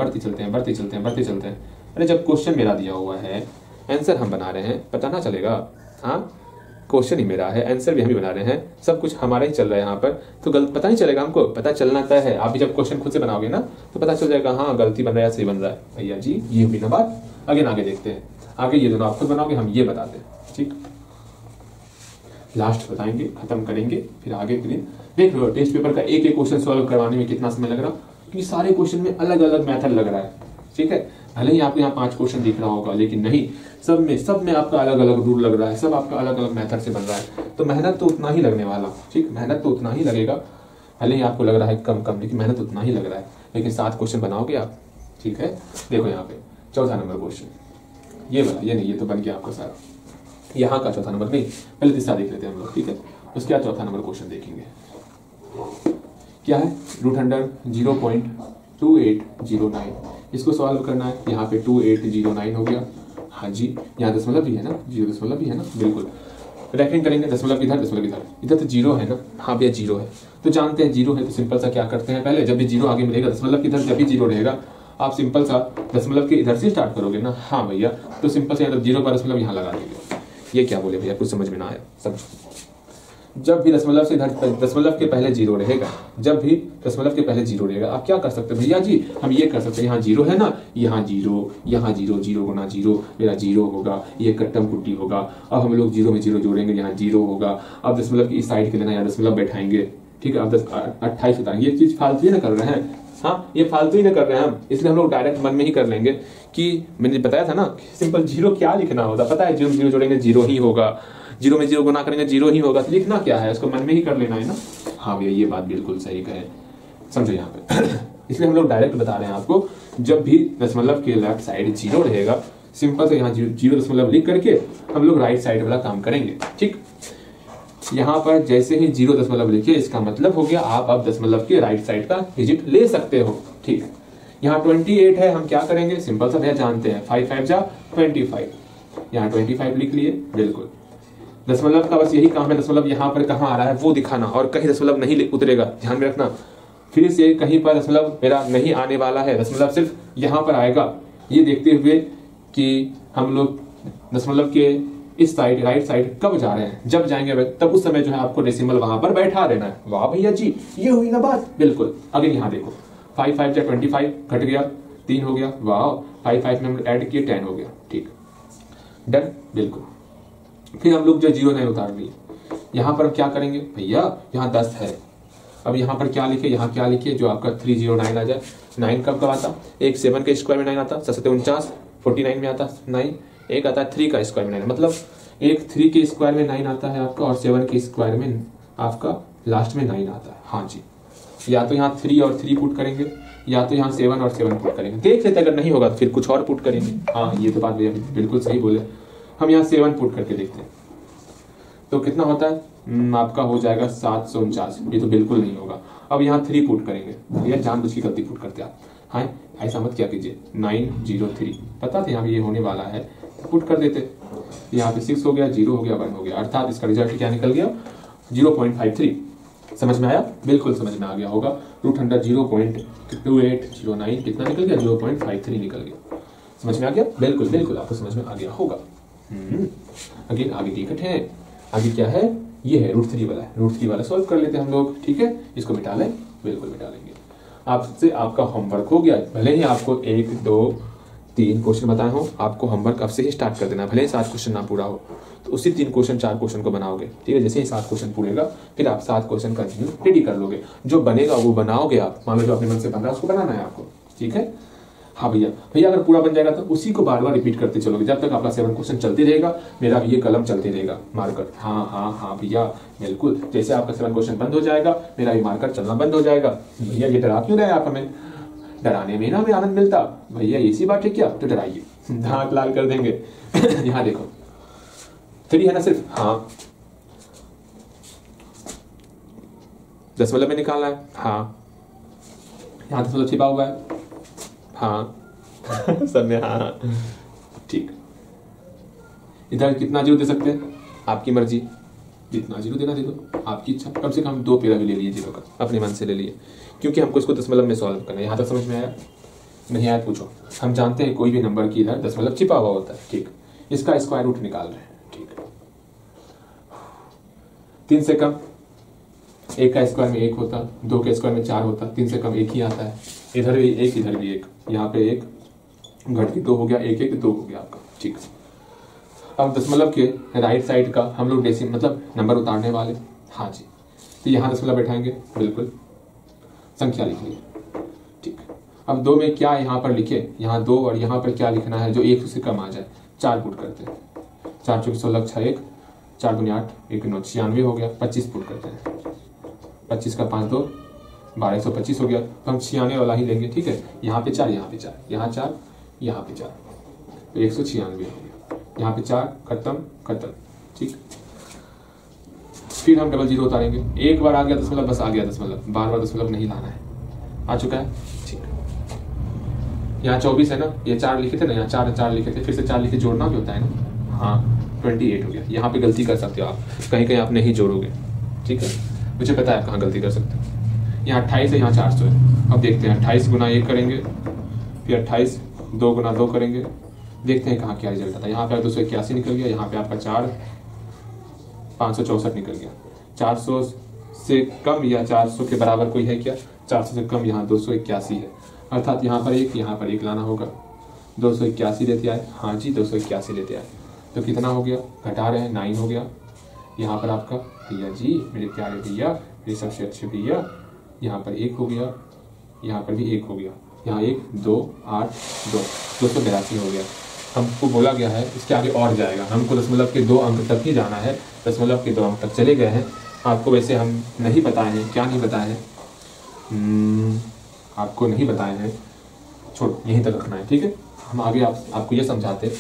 अरे जब क्वेश्चन मेरा दिया हुआ है, आंसर हम बना रहे हैं, पता ना चलेगा। हाँ क्वेश्चन ही मेरा है, आंसर भी हम ही बना रहे हैं, सब कुछ हमारा ही चल रहा है यहाँ पर, तो पता नहीं चलेगा, हमको पता चलना तय है। आप भी जब क्वेश्चन खुद से बनाओगे ना तो पता चल जाएगा, हाँ गलती बन रहा है या सही बन रहा है। भैया जी ये हुई ना बात। आगे देखते हैं, आगे ये दोनों आप खुद बनाओगे, हम ये बताते हैं, ठीक। लास्ट बताएंगे, खत्म करेंगे, फिर आगे के दिन देख लो। टेस्ट पेपर का एक क्वेश्चन सॉल्व करवाने में कितना समय लग रहा, क्योंकि सारे क्वेश्चन में अलग अलग मेथड लग रहा है, ठीक है। भले ही आपको यहाँ 5 क्वेश्चन दिख रहा होगा, लेकिन नहीं, सब में आपका अलग अलग रूल लग रहा है, सब आपका अलग अलग मेथड से बन रहा है, तो मेहनत तो उतना ही लगने वाला, ठीक। मेहनत तो उतना ही लगेगा, भले ही आपको लग रहा है कम, लेकिन मेहनत उतना ही लग रहा है। लेकिन 7 क्वेश्चन बनाओगे आप, ठीक है। देखो यहाँ पे चौथा नंबर क्वेश्चन, ये वाला, ये नहीं, ये तो बन गया आपका सारा। यहाँ का चौथा नंबर नहीं, पहले तीसरा देख लेते हैं हम लोग, ठीक है। उसके बाद चौथा नंबर क्वेश्चन देखेंगे। क्या है, रूट अंडर 0.2809, इसको सॉल्व करना है। यहाँ पे 2809 हो गया, हाँ जी। यहाँ दशमलव भी है ना, 0 दशमलव भी है ना, बिल्कुल। रैकरिंग करेंगे, दशमलव इधर इधर तो 0 है ना, हाँ भैया 0 है, तो जानते हैं 0 है, तो सिंपल सा क्या करते हैं, पहले जब भी 0 आगे मिलेगा दशमलव इधर जब भी 0 रहेगा, आप सिंपल सा दशमलव के इधर से स्टार्ट करोगे ना, हाँ भैया, तो सिंपल से 0 पर दशमलव यहाँ लगा देंगे। ये क्या बोले भैया, कुछ समझ में ना आया। समझो, जब भी दशमलव से इधर दशमलव के पहले 0 रहेगा, जब भी दशमलव के पहले 0 रहेगा, आप क्या कर सकते हैं भैया जी, हम ये कर सकते हैं, यहाँ 0 है ना, यहाँ 0, यहाँ 0, 0 गुना 0 मेरा 0 होगा, ये कट्टम कुट्टी होगा। अब हम लोग 0 में 0 जोड़ेंगे, यहाँ 0 होगा। अब दशमलव की इस साइड के लेना, यहाँ दशमलव बैठाएंगे, ठीक है। अब 28 उतारेंगे। ये चीज फालतू ही ना कर रहे हैं, हाँ, ये फालतू ही ना कर रहे हैं हम, इसलिए हम लोग डायरेक्ट मन में ही कर लेंगे कि मैंने बताया था ना, सिंपल 0 क्या लिखना होता, पता है, 0 में 0 जोड़ेंगे 0 ही होगा, 0 में 0 गुना करेंगे 0 ही होगा, तो लिखना क्या है, उसको मन में ही कर लेना है ना। हाँ भैया, ये बात बिल्कुल सही कहे, समझो यहाँ पे। इसलिए हम लोग डायरेक्ट बता रहे हैं आपको, जब भी दशमलव के लेफ्ट साइड 0 रहेगा, सिंपल से यहाँ 0 दशमलव लिख करके हम लोग राइट साइड वाला काम करेंगे, ठीक। यहाँ पर जैसे ही 0 दशमलव लिखिए, इसका मतलब हो गया आप अब दशमलव के राइट साइड का डिजिट ले सकते हो, ठीक। यहाँ 28 है, हम क्या करेंगे, सिंपल सा भैया जानते हैं, 5 5 जा 25, यहाँ 25 लिख लिए, बिल्कुल। दशमलव का बस यही काम है, दशमलव यहाँ पर कहाँ आ रहा है वो दिखाना, और कहीं दशमलव नहीं उतरेगा, ध्यान में रखना। फिर से कहीं पर दशमलव मेरा नहीं आने वाला है, दशमलव सिर्फ यहाँ पर आएगा, ये देखते हुए कि हम लोग दशमलव के इस साइड राइट साइड कब जा रहे हैं, जब जाएंगे तब उस समय जो है आपको डेसिमल वहां पर बैठा देना है। वाह भैया जी, ये हुई ना बात, बिल्कुल। अगर यहाँ देखो 5 5 जा 25 घट गया, 3 हो गया, वाह, 5 5 में हम ऐड किए 10 हो गया, ठीक, डन, बिल्कुल। फिर हम लोग जो 0 9 उतार लिए, यहाँ पर क्या करेंगे भैया, यहाँ 10 है, अब यहाँ पर क्या लिखे, यहाँ क्या लिखिए, जो आपका 309 आ जाए। 9 कब आता, एक 7 के स्क्वायर में 9 आता, 7 49, 49 में आता 9, एक आता है 3 का स्क्वायर में 9, मतलब एक 3 के स्क्वायर में 9 आता है आपका, और 7 के स्क्वायर में आपका लास्ट में 9 आता है। हाँ जी, या तो यहाँ 3 और 3 पुट करेंगे, या तो यहाँ 7 और 7 पुट करेंगे, देख लेते, अगर नहीं होगा तो फिर कुछ और पुट करेंगे। हाँ, ये तो बात भैया बिल्कुल सही बोले। हम यहाँ 7 पुट करके देखते हैं, तो कितना होता है, आपका हो जाएगा 749, ये तो बिल्कुल नहीं होगा। अब यहाँ 3 पुट करेंगे, भैया जानबूझ की गलती पुट करते आप, हाँ, ऐसा मत क्या कीजिए। 903 पता था यहाँ पे ये होने वाला है, पुट कर देते, यहाँ पे 6 हो गया, 0 हो गया, 1 हो गया, अर्थात इसका रिजल्ट क्या निकल गया, 0.53। समझ में आया, बिल्कुल समझ में आ गया होगा। रूट अंडर 0.2809 कितना निकल गया, 0.53 निकल गया। समझ में आ गया, बिल्कुल बिल्कुल आपको समझ में आ गया होगा। अगेन आगे टिकट है, आगे क्या है, ये है √3 वाला, √3 वाला सॉल्व कर लेते हैं हम लोग, ठीक है। इसको मिटा लें, बिल्कुल मिटा लेंगे। आपसे आपका होमवर्क हो गया, भले ही आपको 1 2 3 क्वेश्चन बताए हो, आपको होमवर्क अब से ही स्टार्ट कर देना, भले ही 7 क्वेश्चन ना पूरा हो, तो उसी 3 क्वेश्चन 4 क्वेश्चन को बनाओगे, ठीक है। जैसे ही 7 क्वेश्चन पूरेगा, फिर आप 7 क्वेश्चन कंटिन्यू रेडी कर लोगे, जो बनेगा वो बनाओगे आप, मान लो जो अपने मन से बन रहा है उसको बनाना है आपको, ठीक है। हाँ भैया, भैया अगर पूरा बन जाएगा तो उसी को बार बार रिपीट करते चलोगे, जब तक आपका 7 क्वेश्चन चलते रहेगा, मेरा भी ये कलम चलते रहेगा मार्कर। हाँ हाँ हाँ भैया बिल्कुल, जैसे आपका 7 क्वेश्चन बंद हो जाएगा, मेरा भी मार्कर चलना बंद हो जाएगा। भैया ये डरा क्यों रहे आप हमें, डराने में ना हमें आनंद मिलता, भैया ऐसी बात है क्या, तो डराइए, दांत लाल कर देंगे। यहाँ देखो 3 है ना सिर्फ, हाँ, दशमलव में निकालना है, हाँ, यहाँ दशमलव छिपा हुआ है, हाँ। सब में हाँ, ठीक। इधर कितना 0 दे सकते हैं, आपकी मर्जी, जितना 0 देना दे दो, आपकी इच्छा। कम से कम 2 पेरा भी ले लिए 0 का, अपने मन से ले लिए, क्योंकि हमको इसको दशमलव में सॉल्व करना है। यहाँ तक समझ में आया, नहीं आया पूछो। हम जानते हैं कोई भी नंबर की इधर दशमलव छिपा हुआ होता है, ठीक। इसका स्क्वायर रूट निकाल रहे हैं, ठीक। 3 से कम 1 का स्क्वायर में 1 होता, 2 के स्क्वायर में 4 होता, 3 से कम 1 ही आता है। इधर भी 1, इधर भी 1, यहाँ पे 1 घट के 2 हो गया, 1 1 2 हो गया आपका, ठीक। अब दशमलव के राइट साइड का हम लोग डेसिमल मतलब नंबर उतारने वाले, हाँ जी, तो यहाँ दशमलव बैठाएंगे, बिल्कुल संख्या लिख लिए, ठीक। अब 2 में क्या यहाँ पर लिखे, यहाँ 2 और यहाँ पर क्या लिखना है जो 1 से कम आ जाए, 4 पुट करते हैं, 4 चौके 16 6 1, 4 दूनी 8 1 9 96 हो गया, 25 पुट करते हैं, 25 का 5 2 1225 हो गया, तो हम 96 वाला ही लेंगे, ठीक है। यहाँ पे 4, यहाँ पे 4, यहाँ 4, यहाँ पे 4, तो 196 हो गया, यहाँ पे 4, खत्म, ठीक। फिर हम डबल 0 उतारेंगे, एक बार आ गया दशमलव, बस आ गया दशमलव, बार बार दशमलव नहीं लाना है, आ चुका है, ठीक। यहाँ 24 है ना, ये 4 लिखे थे ना, यहाँ 4 लिखे थे, फिर से 4 लिखे, जोड़ना भी होता है ना, हाँ 28 हो गया। यहाँ पे गलती कर सकते हो आप, कहीं कहीं आप नहीं जोड़ोगे, ठीक है, मुझे पता है कहाँ गलती कर सकते हो। यहाँ 28 है, यहाँ 400 है। अब देखते हैं 28 गुना 1 करेंगे, फिर 28, 2 गुना 2 करेंगे, देखते हैं कहाँ क्या रिजल्ट आता है। यहाँ पे 281 निकल गया, यहाँ पे आपका 4, 564 निकल गया। 400 से कम या 400 के बराबर कोई है क्या? 400 से कम यहाँ 281 है, अर्थात यहाँ पर एक लाना होगा। 281 लेते आए, हाँ जी 281 लेते आए, तो कितना हो गया? घटा रहे हैं, 9 हो गया। यहाँ पर आपका भैया जी, मेरे प्यारे भैया, मेरे सबसे अच्छे भैया, यहाँ पर 1 हो गया, यहाँ पर भी 1 हो गया, यहाँ 1, 2, 8, 2, 282 हो गया। हमको बोला गया है इसके आगे और जाएगा, हमको दशमलव के 2 अंक तक ही जाना है। दशमलव के 2 अंक तक चले गए हैं। आपको वैसे हम नहीं बताए हैं, क्या नहीं बताए हैं? आपको नहीं बताए हैं, छोड़ो यहीं तक रखना है, ठीक है। हम आगे आपको ये समझाते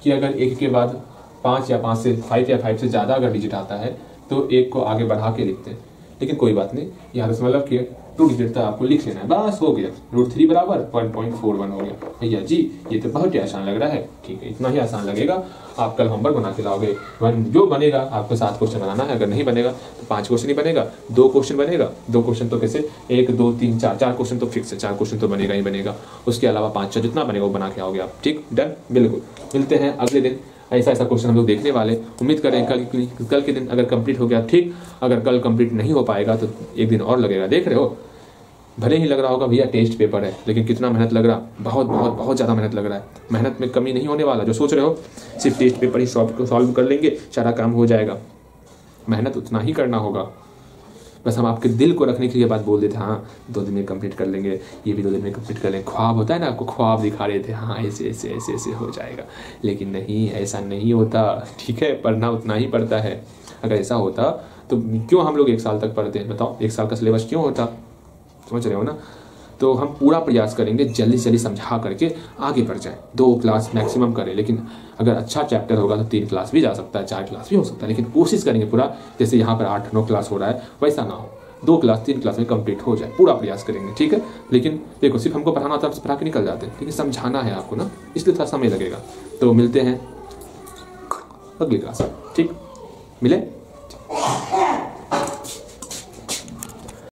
कि अगर 1 के बाद 5 या 5 से 5 या 5 से ज़्यादा अगर डिजिट आता है तो 1 को आगे बढ़ा के लिखते हैं, लेकिन कोई बात नहीं, यहाँ दशमलव के 2 डिजिट तक आपको लिख लेना है, बस हो गया। √3 बराबर 1.41 हो गया। भैया जी ये तो बहुत ही आसान लग रहा है, ठीक है, इतना ही आसान लगेगा। आप कल होमवर्क बना के लाओगे, जो बनेगा आपको 7 क्वेश्चन बनाना है, अगर नहीं बनेगा तो 5 क्वेश्चन ही बनेगा, 2 क्वेश्चन बनेगा। 2 क्वेश्चन तो कैसे, 1, 2, 3, 4 क्वेश्चन तो फिक्स है, 4 क्वेश्चन तो बनेगा ही बनेगा। उसके अलावा 5 जितना बनेगा वो बना के आओगे आप, ठीक, डन, बिल्कुल। मिलते हैं अगले दिन, ऐसा क्वेश्चन हम लोग देखने वाले। उम्मीद करें कल के दिन अगर कंप्लीट हो गया ठीक, अगर कल कंप्लीट नहीं हो पाएगा तो एक दिन और लगेगा। देख रहे हो, भले ही लग रहा होगा भैया टेस्ट पेपर है, लेकिन कितना मेहनत लग रहा, बहुत ज़्यादा मेहनत लग रहा है। मेहनत में कमी नहीं होने वाला। जो सोच रहे हो सिर्फ टेस्ट पेपर ही सॉल्व कर लेंगे सारा काम हो जाएगा, मेहनत उतना ही करना होगा। बस हम आपके दिल को रखने के लिए बात बोल देते, हाँ 2 दिन में कंप्लीट कर लेंगे, ये भी 2 दिन में कंप्लीट कर लेंगे। ख्वाब होता है ना, आपको ख्वाब दिखा रहे थे, हाँ ऐसे हो जाएगा, लेकिन नहीं, ऐसा नहीं होता, ठीक है। पढ़ना उतना ही पड़ता है। अगर ऐसा होता तो क्यों हम लोग 1 साल तक पढ़ते हैं, बताओ? 1 साल का सिलेबस क्यों होता, समझ रहे हो ना। तो हम पूरा प्रयास करेंगे जल्दी से जल्दी समझा करके आगे बढ़ जाए। 2 क्लास मैक्सिमम करें, लेकिन अगर अच्छा चैप्टर होगा तो 3 क्लास भी जा सकता है, 4 क्लास भी हो सकता है, लेकिन कोशिश करेंगे पूरा, जैसे यहाँ पर 8-9 क्लास हो रहा है वैसा ना हो, 2 क्लास 3 क्लास में कंप्लीट हो जाए, पूरा प्रयास करेंगे, ठीक है। लेकिन देखो सिर्फ हमको पढ़ाना होता है, पढ़ा के निकल जाते हैं, लेकिन समझाना है आपको ना, इसलिए थोड़ा समय लगेगा। तो मिलते हैं अगली क्लास में, ठीक, मिले।